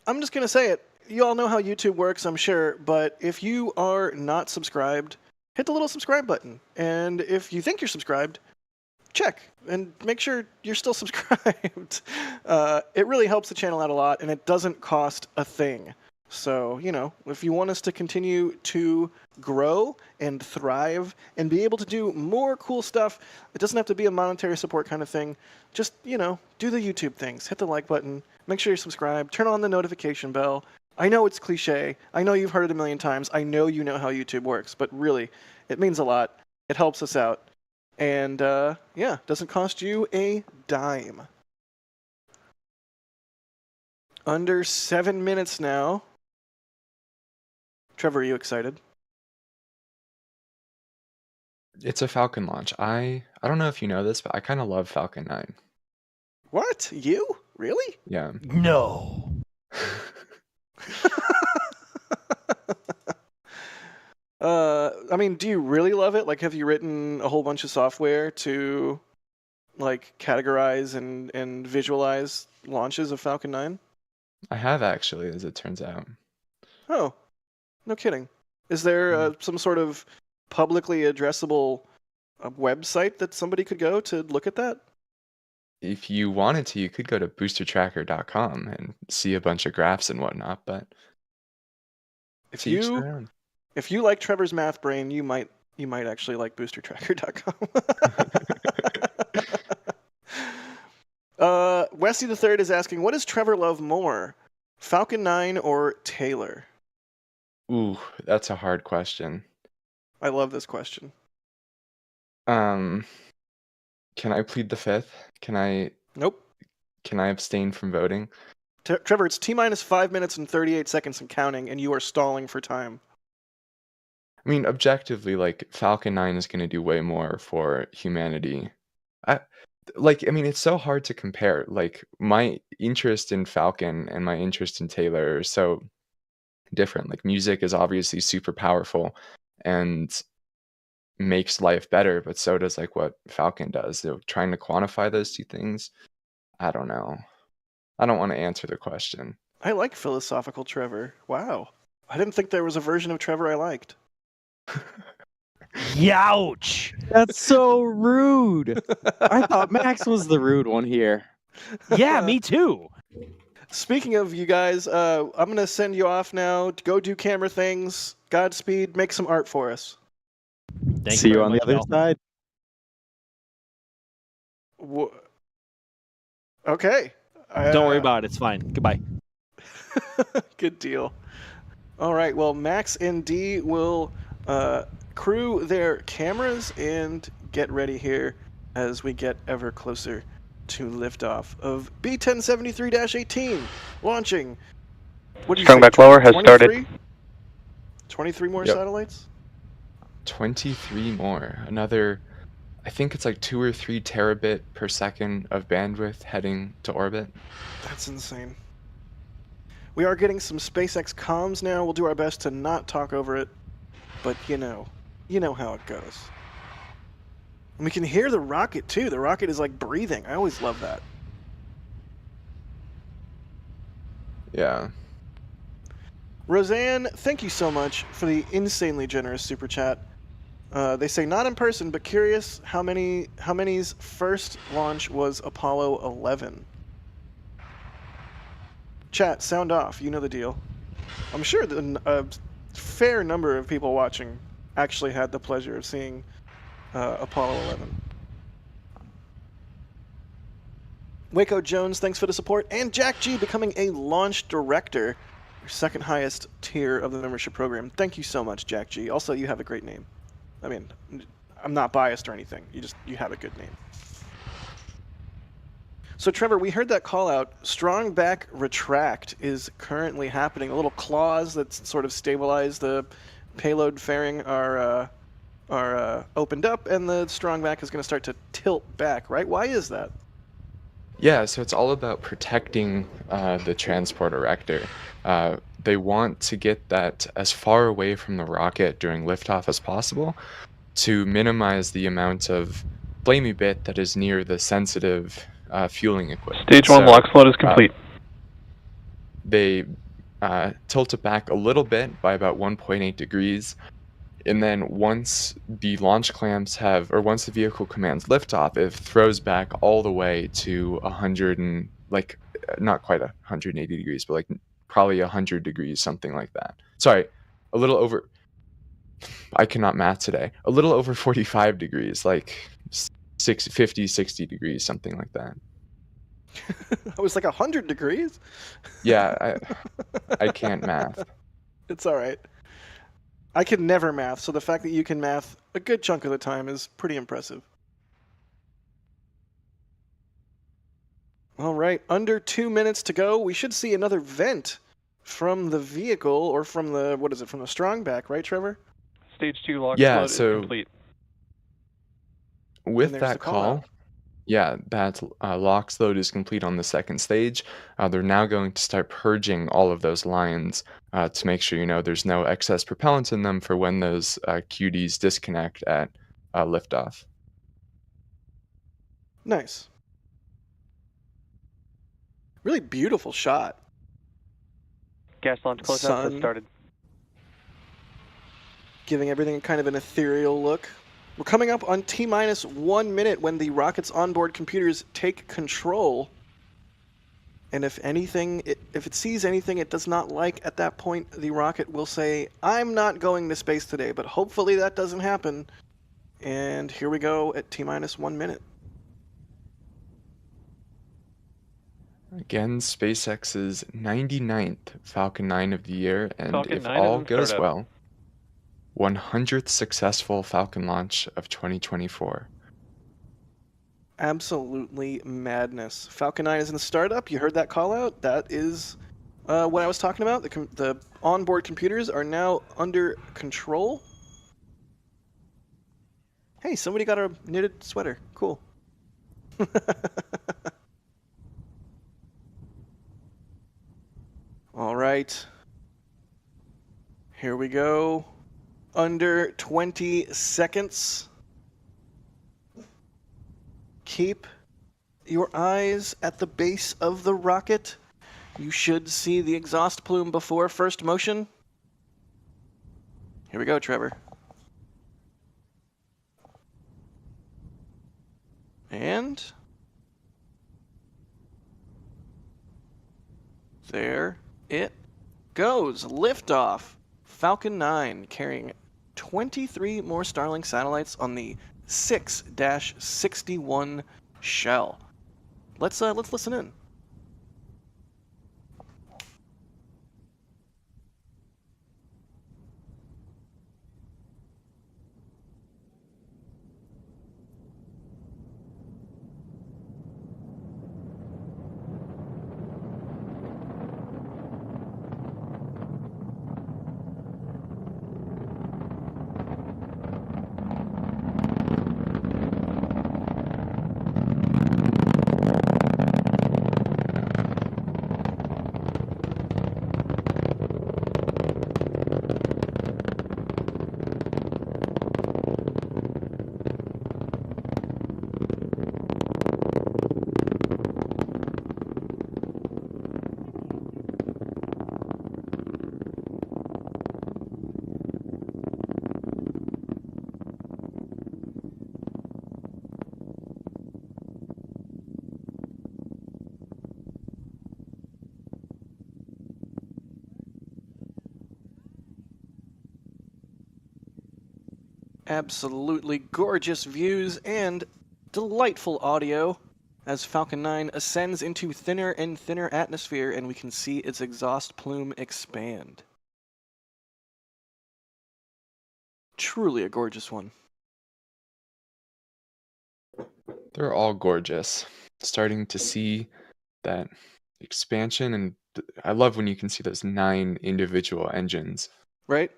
[SPEAKER 7] I'm just going to say it. You all know how YouTube works, I'm sure, but if you are not subscribed, hit the little subscribe button. And if you think you're subscribed, check and make sure you're still subscribed. It really helps the channel out a lot, and it doesn't cost a thing. So, you know, if you want us to continue to grow and thrive and be able to do more cool stuff, it doesn't have to be a monetary support kind of thing. Just, you know, do the YouTube things. Hit the like button. Make sure you're subscribed. Turn on the notification bell. I know it's cliche. I know you've heard it a million times. I know you know how YouTube works, but really, it means a lot. It helps us out. And, yeah, doesn't cost you a dime. Under 7 minutes now. Trevor, are you excited?
[SPEAKER 9] It's a Falcon launch. I don't know if you know this, but I kind of love Falcon 9.
[SPEAKER 7] What? You? Really?
[SPEAKER 9] Yeah.
[SPEAKER 8] No.
[SPEAKER 7] I mean, do you really love it? Like, have you written a whole bunch of software to, like, categorize and visualize launches of Falcon 9?
[SPEAKER 9] I have actually, as it turns out.
[SPEAKER 7] Oh, no kidding. Is there some sort of publicly addressable website that somebody could go to look at that?
[SPEAKER 9] If you wanted to, you could go to boostertracker.com and see a bunch of graphs and whatnot, but
[SPEAKER 7] If
[SPEAKER 9] to each
[SPEAKER 7] you
[SPEAKER 9] their own.
[SPEAKER 7] if you like Trevor's math brain, you might actually like boostertracker.com. Westy the Third is asking, what does Trevor love more, Falcon 9 or Taylor?
[SPEAKER 9] Ooh, that's a hard question.
[SPEAKER 7] I love this question.
[SPEAKER 9] Can I plead the fifth?
[SPEAKER 7] Nope.
[SPEAKER 9] Can I abstain from voting?
[SPEAKER 7] Trevor, it's T-minus 5 minutes and 38 seconds and counting, and you are stalling for time.
[SPEAKER 9] I mean, objectively, like, Falcon 9 is going to do way more for humanity. I mean, it's so hard to compare. Like, my interest in Falcon and my interest in Taylor are so different. Like, music is obviously super powerful, and makes life better, but so does like what Falcon does. So trying to quantify those two things, I don't know. I don't want to answer the question.
[SPEAKER 7] I like philosophical Trevor. Wow. I didn't think there was a version of Trevor I liked.
[SPEAKER 8] Youch!
[SPEAKER 2] That's so rude. I thought Max was the rude one here.
[SPEAKER 8] Yeah, me too.
[SPEAKER 7] Speaking of you guys, I'm going to send you off now to go do camera things. Godspeed. Make some art for us.
[SPEAKER 8] Thank
[SPEAKER 2] See you
[SPEAKER 8] very
[SPEAKER 2] on the
[SPEAKER 8] much,
[SPEAKER 2] other
[SPEAKER 8] Mel.
[SPEAKER 2] side.
[SPEAKER 7] Okay.
[SPEAKER 8] Don't worry about it. It's fine. Goodbye.
[SPEAKER 7] Good deal. All right. Well, Max and D will crew their cameras and get ready here as we get ever closer to liftoff of B1073-18 launching. What do you
[SPEAKER 6] Strong
[SPEAKER 7] say,
[SPEAKER 6] back lower has
[SPEAKER 7] 23?
[SPEAKER 6] started.
[SPEAKER 7] 23 more
[SPEAKER 9] Yep.
[SPEAKER 7] satellites?
[SPEAKER 9] 23 more. Another, I think it's like 2 or 3 terabit per second of bandwidth heading to orbit.
[SPEAKER 7] That's insane. We are getting some SpaceX comms now. We'll do our best to not talk over it, but you know how it goes. And we can hear the rocket too. The rocket is like breathing. I always love that.
[SPEAKER 9] Yeah.
[SPEAKER 7] Roseanne, thank you so much for the insanely generous super chat. They say not in person, but curious how many's first launch was Apollo 11. Chat, sound off. You know the deal. I'm sure that a fair number of people watching actually had the pleasure of seeing Apollo 11. Waco Jones, thanks for the support. And Jack G becoming a launch director, your second highest tier of the membership program. Thank you so much, Jack G. Also, you have a great name. I mean, I'm not biased or anything. You have a good name. So Trevor, we heard that call out. Strong back retract is currently happening. A little claws that sort of stabilize the payload fairing are opened up, and the strong back is going to start to tilt back. Right? Why is that?
[SPEAKER 9] Yeah, so it's all about protecting the transport erector. They want to get that as far away from the rocket during liftoff as possible to minimize the amount of flamey bit that is near the sensitive fueling equipment.
[SPEAKER 6] Stage 1 LOX float is complete.
[SPEAKER 9] They tilt it back a little bit by about 1.8 degrees. And then once the launch clamps once the vehicle commands liftoff, it throws back all the way to 100 and not quite 180 degrees, but probably 100 degrees, something like that. Sorry, a little over. I cannot math today. A little over 45 degrees, like 50, 60 degrees, something like that.
[SPEAKER 7] I was like 100 degrees.
[SPEAKER 9] Yeah, I can't math.
[SPEAKER 7] It's all right. I can never math, so the fact that you can math a good chunk of the time is pretty impressive. All right, under 2 minutes to go. We should see another vent from the vehicle, or from the, from the strong back, right, Trevor?
[SPEAKER 6] Stage 2 LOX
[SPEAKER 9] Yeah,
[SPEAKER 6] float
[SPEAKER 9] so
[SPEAKER 6] is complete.
[SPEAKER 9] With
[SPEAKER 7] there's
[SPEAKER 9] that
[SPEAKER 7] the call out.
[SPEAKER 9] call, yeah, that LOX load is complete on the second stage. They're now going to start purging all of those lines to make sure there's no excess propellant in them for when those QDs disconnect at liftoff.
[SPEAKER 7] Nice. Really beautiful shot.
[SPEAKER 6] Gas launch closeout has
[SPEAKER 7] Sun.
[SPEAKER 6] started.
[SPEAKER 7] Giving everything kind of an ethereal look. We're coming up on T-minus 1 minute when the rocket's onboard computers take control. And if it sees anything it does not like at that point, the rocket will say, I'm not going to space today, but hopefully that doesn't happen. And here we go at T-minus 1 minute.
[SPEAKER 9] Again, SpaceX's 99th Falcon 9 of the year, and
[SPEAKER 6] Falcon
[SPEAKER 9] if
[SPEAKER 6] 9 is
[SPEAKER 9] all
[SPEAKER 6] in
[SPEAKER 9] goes
[SPEAKER 6] startup.
[SPEAKER 9] well, 100th successful Falcon launch of 2024.
[SPEAKER 7] Absolutely madness. Falcon 9 is in the startup. You heard that call out? That is what I was talking about. The onboard computers are now under control. Hey, somebody got a knitted sweater. Cool. All right. Here we go. under 20 seconds. Keep your eyes at the base of the rocket. You should see the exhaust plume before first motion. Here we go, Trevor. And there it goes. Liftoff. Falcon 9 carrying 23 more Starlink satellites on the 6-61 shell. Let's listen in. Absolutely gorgeous views and delightful audio as Falcon 9 ascends into thinner and thinner atmosphere and we can see its exhaust plume expand. Truly a gorgeous one.
[SPEAKER 9] They're all gorgeous. Starting to see that expansion, and I love when you can see those 9 individual engines.
[SPEAKER 7] Right?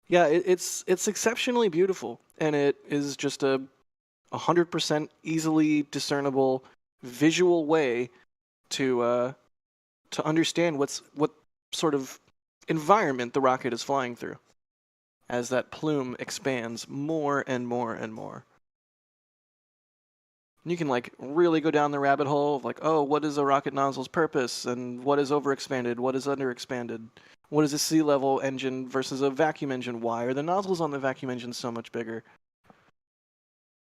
[SPEAKER 7] Yeah, it's exceptionally beautiful, and it is just a 100% easily discernible visual way to understand what sort of environment the rocket is flying through as that plume expands more and more and more. You can like really go down the rabbit hole of like, oh, what is a rocket nozzle's purpose, and what is overexpanded, what is underexpanded, what is a sea level engine versus a vacuum engine? Why are the nozzles on the vacuum engine so much bigger?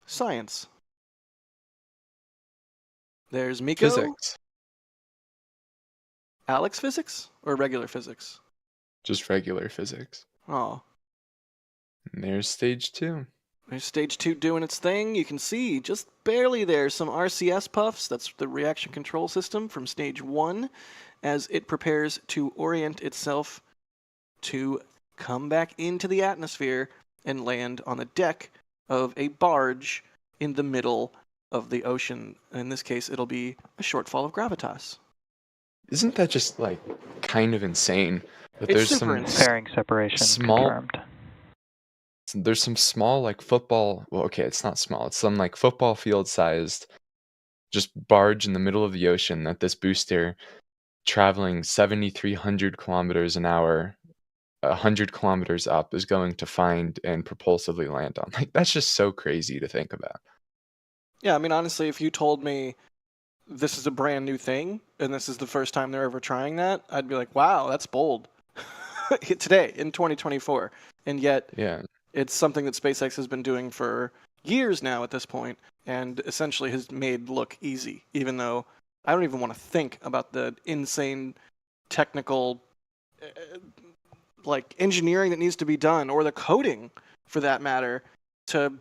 [SPEAKER 7] Science. There's Miko.
[SPEAKER 9] Physics.
[SPEAKER 7] Alex physics or regular physics?
[SPEAKER 9] Just regular physics.
[SPEAKER 7] Oh.
[SPEAKER 9] And there's stage 2.
[SPEAKER 7] There's stage 2 doing its thing. You can see just barely there some RCS puffs. That's the reaction control system from stage 1 as it prepares to orient itself to come back into the atmosphere and land on the deck of a barge in the middle of the ocean. In this case, it'll be a Shortfall of Gravitas.
[SPEAKER 9] Isn't that just like kind of insane? That
[SPEAKER 7] It's
[SPEAKER 9] there's
[SPEAKER 7] super
[SPEAKER 9] some
[SPEAKER 7] insane.
[SPEAKER 6] Pairing separation
[SPEAKER 9] small
[SPEAKER 6] confirmed.
[SPEAKER 9] there's some small like football, well, okay, it's not small, it's some like football field sized just barge in the middle of the ocean that this booster traveling 7,300 kilometers an hour 100 kilometers up is going to find and propulsively land on. Like, that's just so crazy to think about.
[SPEAKER 7] Yeah, I mean, honestly, if you told me this is a brand new thing and this is the first time they're ever trying that, I'd be like, wow, that's bold. Today, in 2024. And yet,
[SPEAKER 9] Yeah.
[SPEAKER 7] it's something that SpaceX has been doing for years now at this point and essentially has made look easy, even though I don't even want to think about the insane technical like engineering that needs to be done, or the coding for that matter, to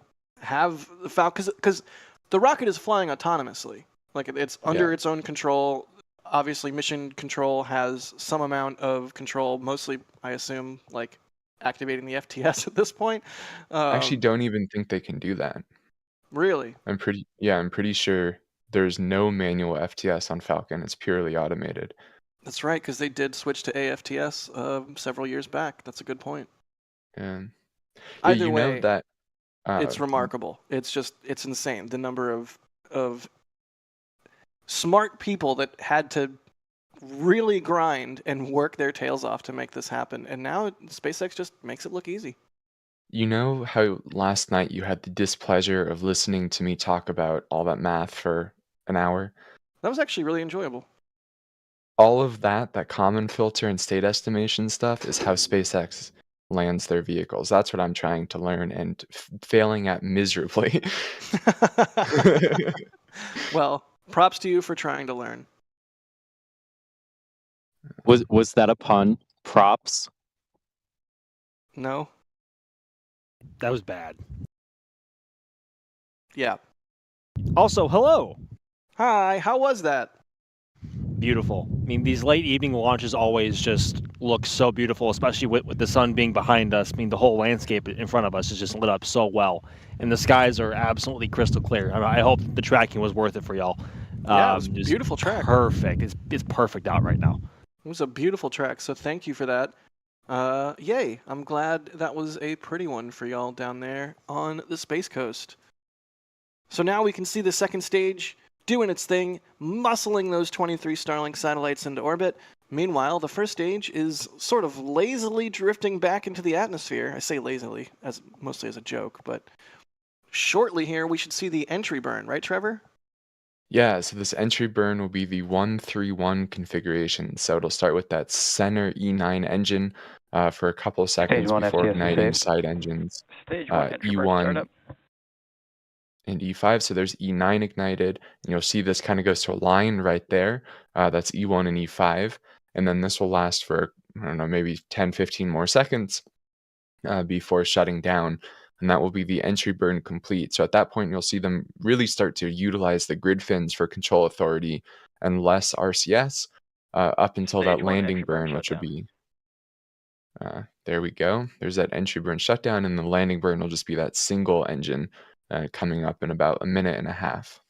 [SPEAKER 7] have the Falcon, because the rocket is flying autonomously. Like it's under its own control. Obviously, mission control has some amount of control, mostly, I assume, like activating the FTS at this point.
[SPEAKER 9] I actually don't even think they can do that.
[SPEAKER 7] Really?
[SPEAKER 9] I'm pretty sure there's no manual FTS on Falcon. It's purely automated.
[SPEAKER 7] That's right, because they did switch to AFTS several years back. That's a good point.
[SPEAKER 9] Yeah.
[SPEAKER 7] Either
[SPEAKER 9] you
[SPEAKER 7] way,
[SPEAKER 9] know that
[SPEAKER 7] it's remarkable. It's insane. The number of smart people that had to really grind and work their tails off to make this happen. And now SpaceX just makes it look easy.
[SPEAKER 9] You know how last night you had the displeasure of listening to me talk about all that math for an hour?
[SPEAKER 7] That was actually really enjoyable.
[SPEAKER 9] All of that common filter and state estimation stuff is how SpaceX lands their vehicles. That's what I'm trying to learn and failing at miserably.
[SPEAKER 7] Well, props to you for trying to learn.
[SPEAKER 2] Was that a pun? Props?
[SPEAKER 7] No?
[SPEAKER 8] That was bad.
[SPEAKER 7] Yeah.
[SPEAKER 8] Also, hello.
[SPEAKER 7] Hi, how was that?
[SPEAKER 8] Beautiful. I mean, these late evening launches always just look so beautiful, especially with the sun being behind us. I mean, the whole landscape in front of us is just lit up so well, and the skies are absolutely crystal clear. I hope the tracking was worth it for y'all.
[SPEAKER 7] Yeah, it was a beautiful track.
[SPEAKER 8] Perfect. It's perfect out right now.
[SPEAKER 7] It was a beautiful track, so thank you for that. Yay, I'm glad that was a pretty one for y'all down there on the Space Coast. So now we can see the second stage doing its thing, muscling those 23 Starlink satellites into orbit. Meanwhile, the first stage is sort of lazily drifting back into the atmosphere. I say lazily, mostly as a joke, but shortly here we should see the entry burn, right, Trevor?
[SPEAKER 9] Yeah, so this entry burn will be the 131 configuration. So it'll start with that center E9 engine for a couple of seconds
[SPEAKER 6] one
[SPEAKER 9] before
[SPEAKER 6] FTS is
[SPEAKER 9] igniting
[SPEAKER 6] saved.
[SPEAKER 9] side engines
[SPEAKER 6] Stage 1 entry burn
[SPEAKER 9] E1
[SPEAKER 6] startup.
[SPEAKER 9] and E5. So there's E9 ignited, and you'll see this kind of goes to a line right there. That's E1 and E5. And then this will last for, I don't know, maybe 10, 15 more seconds before shutting down. And that will be the entry burn complete. So at that point, you'll see them really start to utilize the grid fins for control authority and less RCS up until
[SPEAKER 6] Stage
[SPEAKER 9] that
[SPEAKER 6] one
[SPEAKER 9] landing
[SPEAKER 6] entry burn
[SPEAKER 9] burn, which would
[SPEAKER 6] shutdown.
[SPEAKER 9] be, there we go. There's that entry burn shutdown, and the landing burn will just be that single engine coming up in about a minute and a half.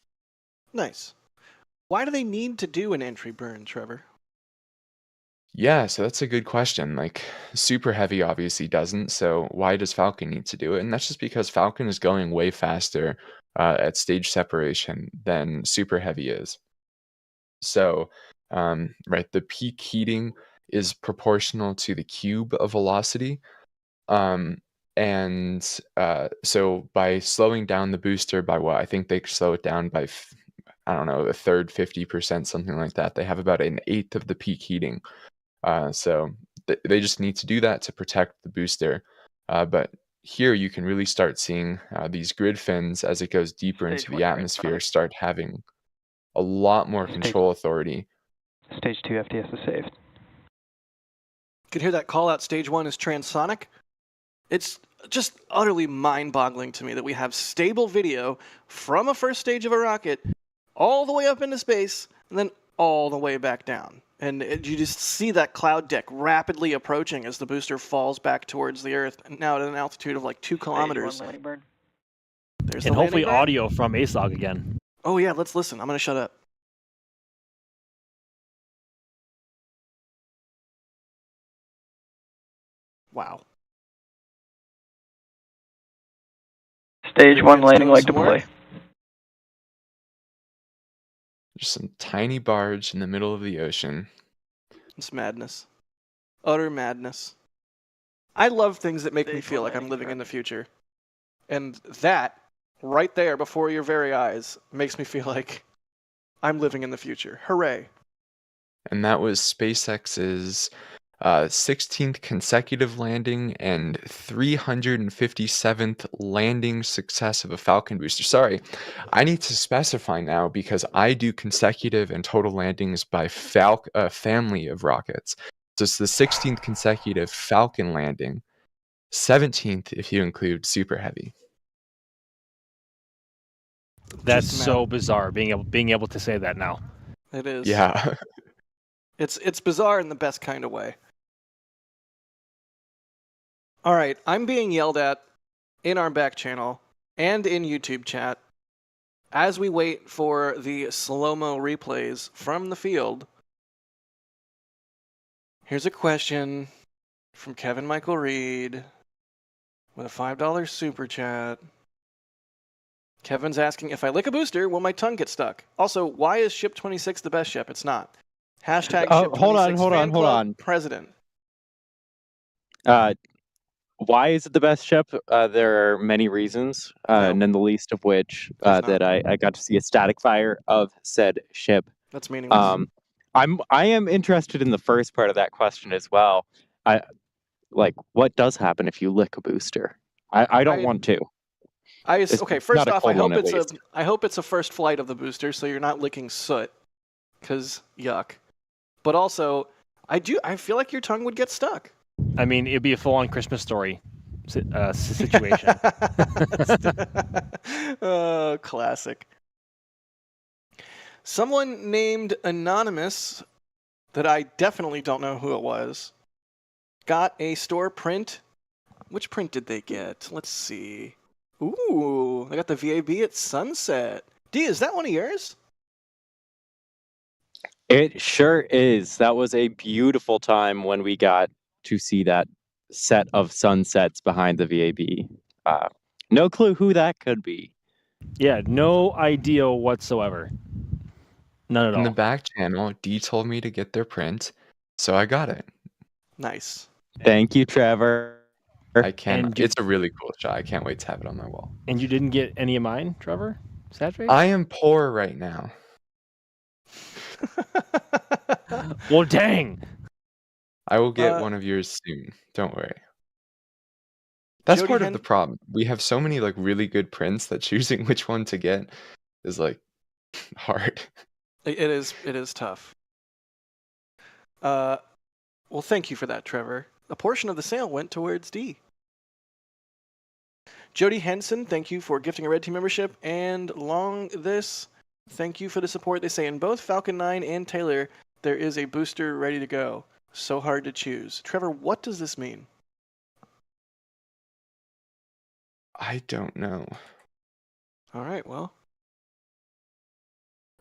[SPEAKER 7] Nice. Why do they need to do an entry burn, Trevor?
[SPEAKER 9] Yeah, so that's a good question. Like, Super Heavy obviously doesn't, so why does Falcon need to do it? And that's just because Falcon is going way faster at stage separation than Super Heavy is. So, right, the peak heating is proportional to the cube of velocity. So by slowing down the booster by what? I think they slow it down by, I don't know, a third, 50%, something like that. They have about an eighth of the peak heating. So they just need to do that to protect the booster. But here you can really start seeing these grid fins as it goes deeper
[SPEAKER 6] Stage
[SPEAKER 9] into
[SPEAKER 6] one
[SPEAKER 9] the
[SPEAKER 6] train
[SPEAKER 9] atmosphere
[SPEAKER 6] spotted.
[SPEAKER 9] start having a lot more
[SPEAKER 6] Stage-
[SPEAKER 9] control authority.
[SPEAKER 6] Stage 2 FTS is saved.
[SPEAKER 7] You can hear that call out stage 1 is transonic. It's just utterly mind-boggling to me that we have stable video from a first stage of a rocket all the way up into space and then all the way back down. And you just see that cloud deck rapidly approaching as the booster falls back towards the Earth, and now at an altitude of like 2 kilometers.
[SPEAKER 6] Stage 1 landing burn.
[SPEAKER 7] There's
[SPEAKER 8] And
[SPEAKER 7] the
[SPEAKER 8] hopefully
[SPEAKER 7] landing burn.
[SPEAKER 8] audio from ASOG again.
[SPEAKER 7] Oh yeah, let's listen. I'm going to shut up. Wow.
[SPEAKER 6] Stage 1 landing leg
[SPEAKER 7] Some more?
[SPEAKER 6] deploy.
[SPEAKER 9] Just some tiny barge in the middle of the ocean.
[SPEAKER 7] It's madness. Utter madness. I love things that make me
[SPEAKER 6] Stage
[SPEAKER 7] feel
[SPEAKER 6] one
[SPEAKER 7] like I'm
[SPEAKER 6] landing
[SPEAKER 7] living
[SPEAKER 6] burn.
[SPEAKER 7] in the future. And that, right there before your very eyes, makes me feel like I'm living in the future. Hooray.
[SPEAKER 9] And that was SpaceX's 16th consecutive landing and 357th landing success of a Falcon booster. Sorry, I need to specify now because I do consecutive and total landings by family of rockets. So it's the 16th consecutive Falcon landing, 17th if you include Super Heavy.
[SPEAKER 8] That's
[SPEAKER 7] Just
[SPEAKER 8] so
[SPEAKER 7] mad.
[SPEAKER 8] bizarre being able to say that now.
[SPEAKER 7] It is.
[SPEAKER 9] Yeah.
[SPEAKER 7] It's bizarre in the best kind of way. All right, I'm being yelled at in our back channel and in YouTube chat as we wait for the slow-mo replays from the field. Here's a question from Kevin Michael Reed with a $5 super chat. Kevin's asking, if I lick a booster, will my tongue get stuck? Also, why is Ship 26 the best ship? It's not. Hashtag
[SPEAKER 2] Oh, hold on,
[SPEAKER 7] Ship26
[SPEAKER 2] hold
[SPEAKER 7] fan
[SPEAKER 2] on, hold
[SPEAKER 7] club
[SPEAKER 2] on.
[SPEAKER 7] president.
[SPEAKER 2] Why is it the best ship? There are many reasons,
[SPEAKER 7] No.
[SPEAKER 2] none the least of which
[SPEAKER 7] There's
[SPEAKER 2] that
[SPEAKER 7] not.
[SPEAKER 2] I got to see a static fire of said ship.
[SPEAKER 7] That's meaningless.
[SPEAKER 2] I am interested in the first part of that question as well. What does happen if you lick a booster? I don't want to.
[SPEAKER 7] Okay, first
[SPEAKER 2] not a
[SPEAKER 7] off, I
[SPEAKER 2] cold one,
[SPEAKER 7] hope
[SPEAKER 2] at least.
[SPEAKER 7] I hope it's a first flight of the booster, so you're not licking soot, because yuck. But also, I feel like your tongue would get stuck.
[SPEAKER 8] I mean, it'd be a full-on Christmas Story situation.
[SPEAKER 7] Oh, classic. Someone named Anonymous, that I definitely don't know who it was, got a store print. Which print did they get? Let's see. Ooh, they got the VAB at sunset. D, is that one of yours?
[SPEAKER 2] It sure is. That was a beautiful time when we got to see that set of sunsets behind the VAB. No clue who that could be.
[SPEAKER 8] Yeah, no idea whatsoever. None at all.
[SPEAKER 9] In the back channel, D told me to get their print, so I got it.
[SPEAKER 7] Nice.
[SPEAKER 2] Thank you, Trevor.
[SPEAKER 9] It's a really cool shot. I can't wait to have it on my wall.
[SPEAKER 8] And you didn't get any of mine, Trevor? Saturday?
[SPEAKER 9] I am poor right now.
[SPEAKER 8] Well, dang.
[SPEAKER 9] I will get one of yours soon. Don't worry. That's part of the problem. We have so many really good prints that choosing which one to get is hard.
[SPEAKER 7] It is tough. Well, thank you for that, Trevor. A portion of the sale went towards D. Jody Henson, thank you for gifting a Red Team membership. And Long This, thank you for the support. They say in both Falcon 9 and Taylor, there is a booster ready to go. So hard to choose. Trevor, what does this mean?
[SPEAKER 9] I don't know.
[SPEAKER 7] All right, well.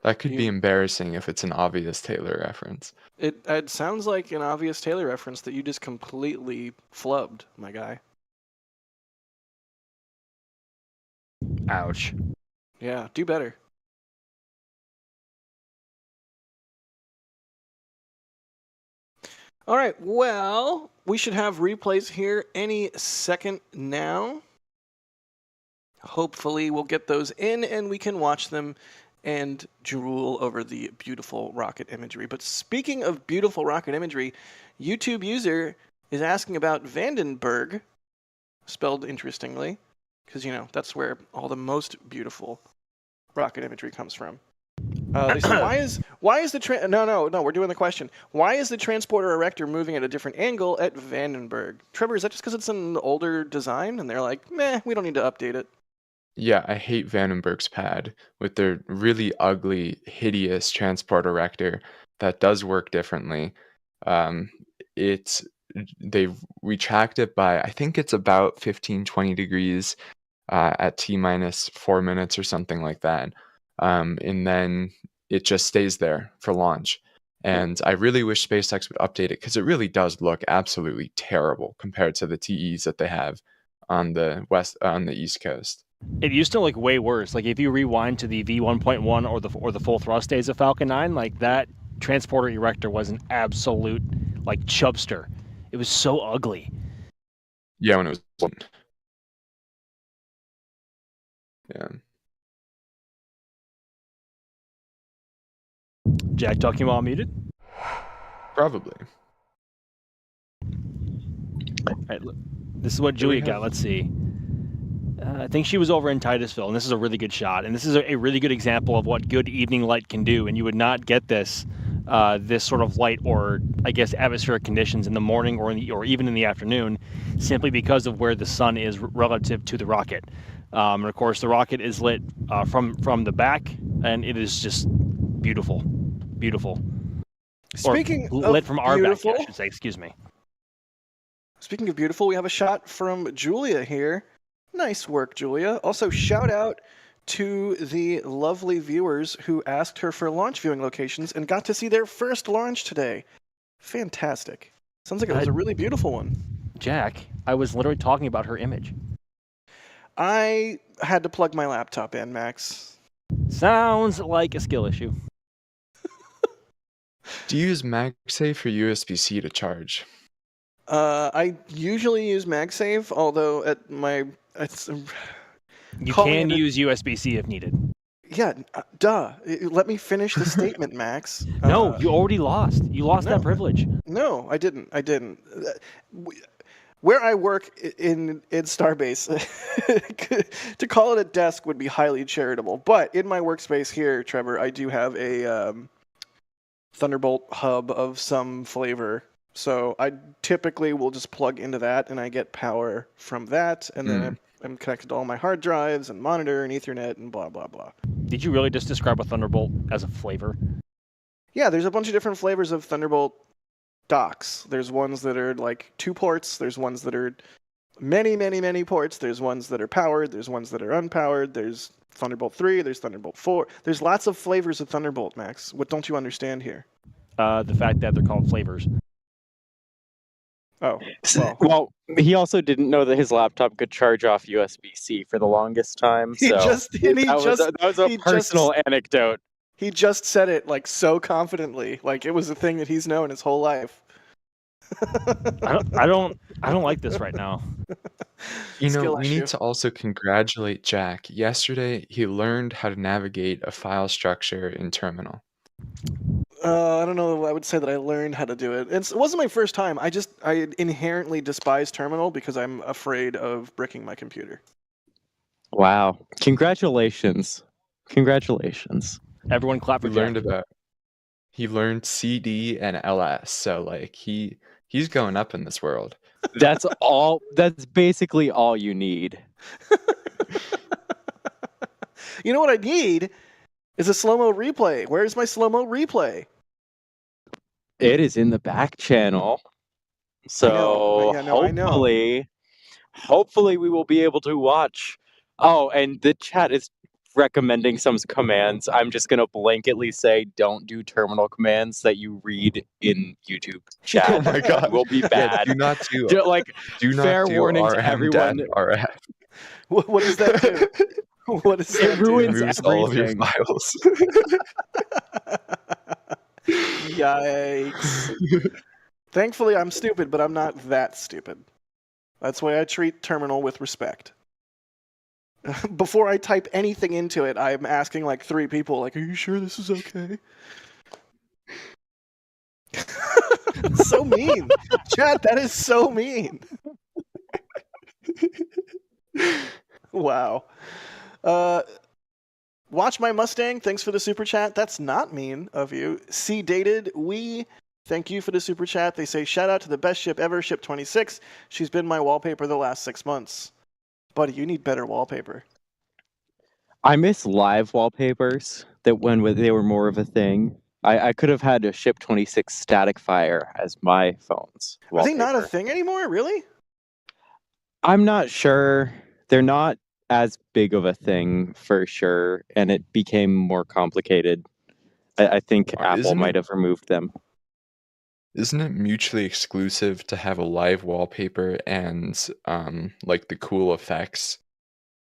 [SPEAKER 9] That could be embarrassing if it's an obvious Taylor reference.
[SPEAKER 7] It sounds like an obvious Taylor reference that you just completely flubbed, my guy.
[SPEAKER 8] Ouch.
[SPEAKER 7] Yeah, do better. All right, well, we should have replays here any second now. Hopefully we'll get those in and we can watch them and drool over the beautiful rocket imagery. But speaking of beautiful rocket imagery, YouTube user is asking about Vandenberg, spelled interestingly, because, that's where all the most beautiful rocket imagery comes from. They say, why is the no, we're doing the question. Why is the transporter erector moving at a different angle at Vandenberg? Trevor, is that just because it's an older design and they're like, meh, we don't need to update it?
[SPEAKER 9] Yeah, I hate Vandenberg's pad with their really ugly, hideous transporter erector that does work differently. They retract it by, I think it's about 15-20 degrees at T minus 4 minutes or something like that. And then it just stays there for launch. And I really wish SpaceX would update it because it really does look absolutely terrible compared to the TEs that they have on the East Coast.
[SPEAKER 8] It used to look way worse. If you rewind to the V1.1 or the full thrust days of Falcon 9, that transporter erector was an absolute chubster. It was so ugly.
[SPEAKER 9] Yeah, when it was yeah.
[SPEAKER 8] Jack talking while muted?
[SPEAKER 9] Probably.
[SPEAKER 8] All right, look. This is what Julia got. Let's see. I think she was over in Titusville, and this is a really good shot. And this is a really good example of what good evening light can do. And you would not get this sort of light or, I guess, atmospheric conditions in the morning or even in the afternoon, simply because of where the sun is relative to the rocket. And of course, the rocket is lit from the back, and it is just beautiful, beautiful.
[SPEAKER 7] Speaking
[SPEAKER 8] or lit
[SPEAKER 7] of
[SPEAKER 8] from our
[SPEAKER 7] beautiful,
[SPEAKER 8] back, I should say. Excuse me.
[SPEAKER 7] Speaking of beautiful, we have a shot from Julia here. Nice work, Julia. Also, shout out to the lovely viewers who asked her for launch viewing locations and got to see their first launch today. Fantastic. Sounds like it was a really beautiful one.
[SPEAKER 8] Jack, I was literally talking about her image.
[SPEAKER 7] I had to plug my laptop in, Max.
[SPEAKER 8] Sounds like a skill issue.
[SPEAKER 9] Do you use MagSafe or USB-C to charge?
[SPEAKER 7] I usually use MagSafe, although at my
[SPEAKER 8] You
[SPEAKER 7] calling
[SPEAKER 8] can
[SPEAKER 7] it a-
[SPEAKER 8] use USB-C if needed.
[SPEAKER 7] yeah, duh. Let me finish the statement, Max.
[SPEAKER 8] No, you already lost. You lost
[SPEAKER 7] no.
[SPEAKER 8] that privilege.
[SPEAKER 7] No, I didn't. Where I work in Starbase, to call it a desk would be highly charitable. But in my workspace here, Trevor, I do have a Thunderbolt hub of some flavor. So I typically will just plug into that, and I get power from that, and then I'm connected to all my hard drives and monitor and Ethernet and blah blah blah.
[SPEAKER 8] Did you really just describe a Thunderbolt as a flavor?
[SPEAKER 7] Yeah, there's a bunch of different flavors of Thunderbolt docks. There's ones that are like 2 ports. There's ones that are many ports. There's ones that are powered. There's ones that are unpowered. There's Thunderbolt 3. There's Thunderbolt 4. There's lots of flavors of Thunderbolt, Max. What don't you understand here?
[SPEAKER 8] The fact that they're called flavors.
[SPEAKER 7] Oh,
[SPEAKER 2] Well, he also didn't know that his laptop could charge off USB-C for the longest time.
[SPEAKER 7] He
[SPEAKER 2] So
[SPEAKER 7] just- and he
[SPEAKER 2] that was a
[SPEAKER 7] he just-
[SPEAKER 2] personal anecdote.
[SPEAKER 7] he just said it like so confidently, like it was a thing that he's known his whole life.
[SPEAKER 8] I don't like this right now.
[SPEAKER 9] You know,
[SPEAKER 7] Skill
[SPEAKER 9] we
[SPEAKER 7] issue.
[SPEAKER 9] need to also congratulate Jack. Yesterday, he learned how to navigate a file structure in Terminal.
[SPEAKER 7] I don't know. I would say that I learned how to do it. It wasn't my first time. I inherently despise Terminal because I'm afraid of bricking my computer.
[SPEAKER 2] Wow! Congratulations! Congratulations!
[SPEAKER 8] Everyone clap for Jack.
[SPEAKER 9] He learned CD and LS, so like he's going up in this world.
[SPEAKER 2] That's all. That's basically all you need.
[SPEAKER 7] You know what I need is a slow-mo replay. Where's my slow-mo replay?
[SPEAKER 2] It is in the back channel. So
[SPEAKER 7] I know.
[SPEAKER 2] hopefully we will be able to watch. Oh, and the chat is recommending some commands. I'm just gonna blanketly say don't do terminal commands that you read in YouTube chat.
[SPEAKER 9] Oh my god,
[SPEAKER 2] will be bad.
[SPEAKER 9] Yeah, do not do
[SPEAKER 2] fair
[SPEAKER 9] not do
[SPEAKER 2] warning to
[SPEAKER 9] RM
[SPEAKER 2] everyone.
[SPEAKER 9] -RF.
[SPEAKER 7] What does that do? What does that
[SPEAKER 2] It ruins
[SPEAKER 9] It moves all of your
[SPEAKER 2] everything.
[SPEAKER 9] files.
[SPEAKER 7] Yikes. Thankfully, I'm stupid, but I'm not that stupid. That's why I treat Terminal with respect. Before I type anything into it, I'm asking like 3 people, like, are you sure this is okay? So mean. Chat, that is so mean. Wow. Watch My Mustang, thanks for the super chat. That's not mean of you. C Dated, thank you for the super chat. They say, shout out to the best ship ever, Ship 26. She's been my wallpaper the last 6 months. Buddy, you need better wallpaper.
[SPEAKER 2] I miss live wallpapers that when they were more of a thing. I could have had a Ship 26 static fire as my phone's
[SPEAKER 7] Are they not a
[SPEAKER 2] wallpaper.
[SPEAKER 7] thing anymore, really?
[SPEAKER 2] I'm not sure. They're not as big of a thing for sure, and it became more complicated. I think Apple
[SPEAKER 9] Isn't
[SPEAKER 2] might
[SPEAKER 9] it-
[SPEAKER 2] have removed them.
[SPEAKER 9] Isn't it mutually exclusive to have a live wallpaper and like the cool effects?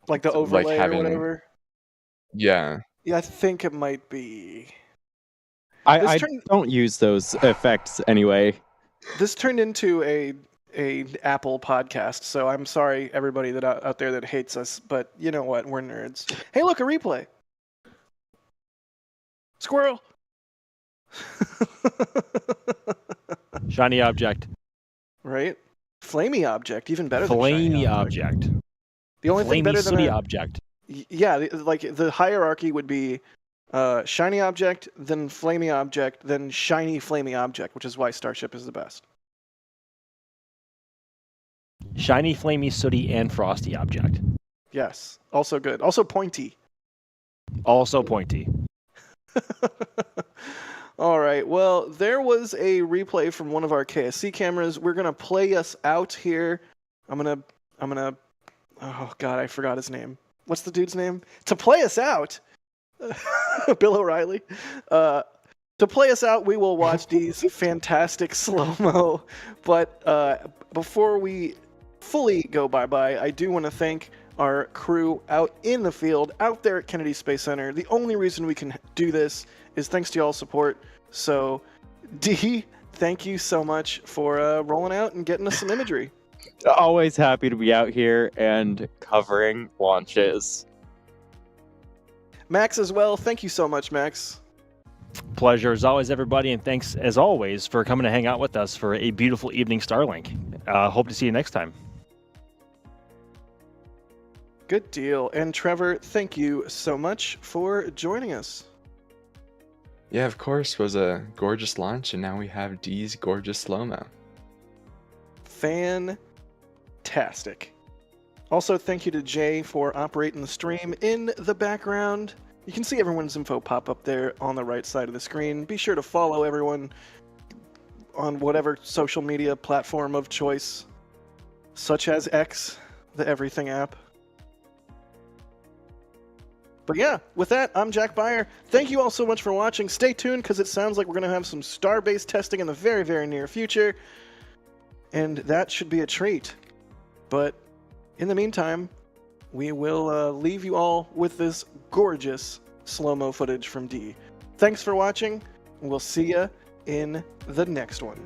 [SPEAKER 7] Like the
[SPEAKER 9] Like
[SPEAKER 7] overlay
[SPEAKER 9] having-
[SPEAKER 7] or whatever?
[SPEAKER 9] Yeah.
[SPEAKER 7] Yeah, I think it might be.
[SPEAKER 2] I
[SPEAKER 7] This turned-
[SPEAKER 2] don't use those effects anyway.
[SPEAKER 7] This turned into a Apple podcast, so I'm sorry everybody that out there that hates us, but you know what? We're nerds. Hey, look, a replay. Squirrel.
[SPEAKER 8] Shiny object.
[SPEAKER 7] Right? Flamey object, even better than shiny
[SPEAKER 8] Flamey object.
[SPEAKER 7] The only thing
[SPEAKER 8] Flamey
[SPEAKER 7] better than
[SPEAKER 8] sooty
[SPEAKER 7] a,
[SPEAKER 8] object.
[SPEAKER 7] yeah, like the hierarchy would be shiny object, then flamey object, then shiny flamey object, which is why Starship is the best.
[SPEAKER 8] Shiny, flamey, sooty, and frosty object.
[SPEAKER 7] Yes, also good. Also pointy.
[SPEAKER 8] Also pointy.
[SPEAKER 7] All right. Well, there was a replay from one of our KSC cameras. We're gonna play us out here. I'm gonna. Oh God, I forgot his name. What's the dude's name? To play us out, Bill O'Reilly. To play us out, we will watch these fantastic slow-mo. But before we fully go bye-bye, I do want to thank our crew out in the field, out there at Kennedy Space Center. The only reason we can do this is thanks to y'all's support. So D, thank you so much for rolling out and getting us some imagery.
[SPEAKER 2] Always happy to be out here and covering launches.
[SPEAKER 7] Max as well, thank you so much, Max.
[SPEAKER 8] Pleasure as always, everybody, and thanks as always for coming to hang out with us for a beautiful evening Starlink. Hope to see you next time.
[SPEAKER 7] Good deal. And Trevor, thank you so much for joining us.
[SPEAKER 9] Yeah, of course, was a gorgeous launch, and now we have D's gorgeous slow-mo.
[SPEAKER 7] Fantastic. Also, thank you to Jay for operating the stream in the background. You can see everyone's info pop up there on the right side of the screen. Be sure to follow everyone on whatever social media platform of choice, such as X, the Everything app. But yeah, with that, I'm Jack Beyer. Thank you all so much for watching. Stay tuned, because it sounds like we're going to have some Starbase testing in the very, very near future. And that should be a treat. But in the meantime, we will leave you all with this gorgeous slow-mo footage from D. Thanks for watching. We'll see ya in the next one.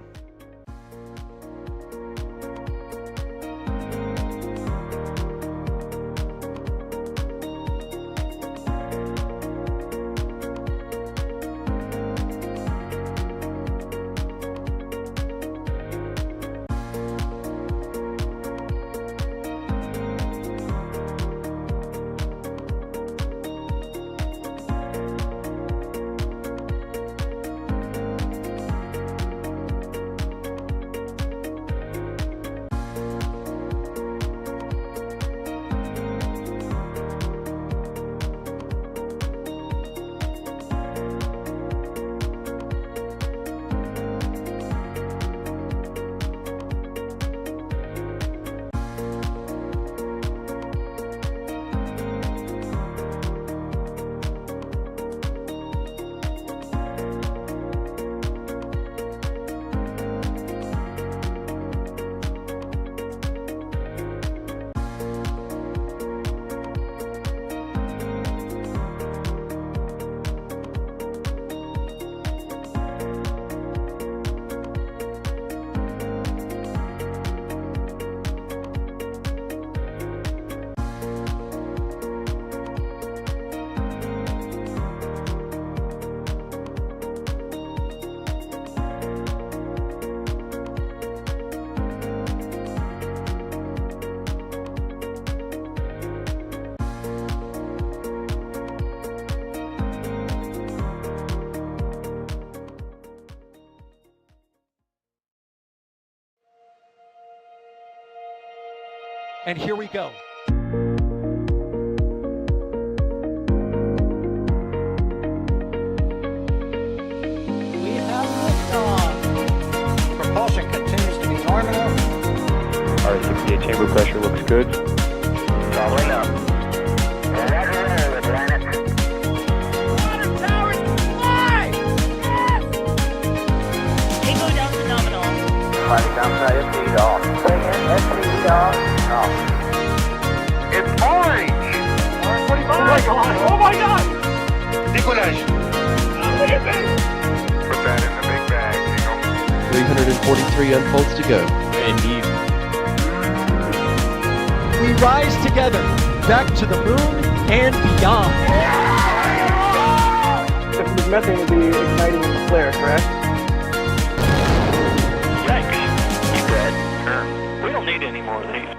[SPEAKER 1] And here we go. We have liftoff. Propulsion continues to be nominal.
[SPEAKER 6] R68 chamber pressure looks good.
[SPEAKER 3] Following up. Roger, the planet.
[SPEAKER 4] Water towers fly! Yes! Payload down to nominal.
[SPEAKER 3] Fighting downside FD off. Bring in FD off. Off. It's orange! 145! Oh my god! Oh my god! Decollage! What is it? Put that in the big bag, Eagle.
[SPEAKER 5] 343 unfolds to go.
[SPEAKER 8] Indeed.
[SPEAKER 1] We rise together, back to the moon and beyond.
[SPEAKER 6] This methane would be igniting in the flare, correct?
[SPEAKER 3] Yikes. You dead? Sure. We don't need any more of these.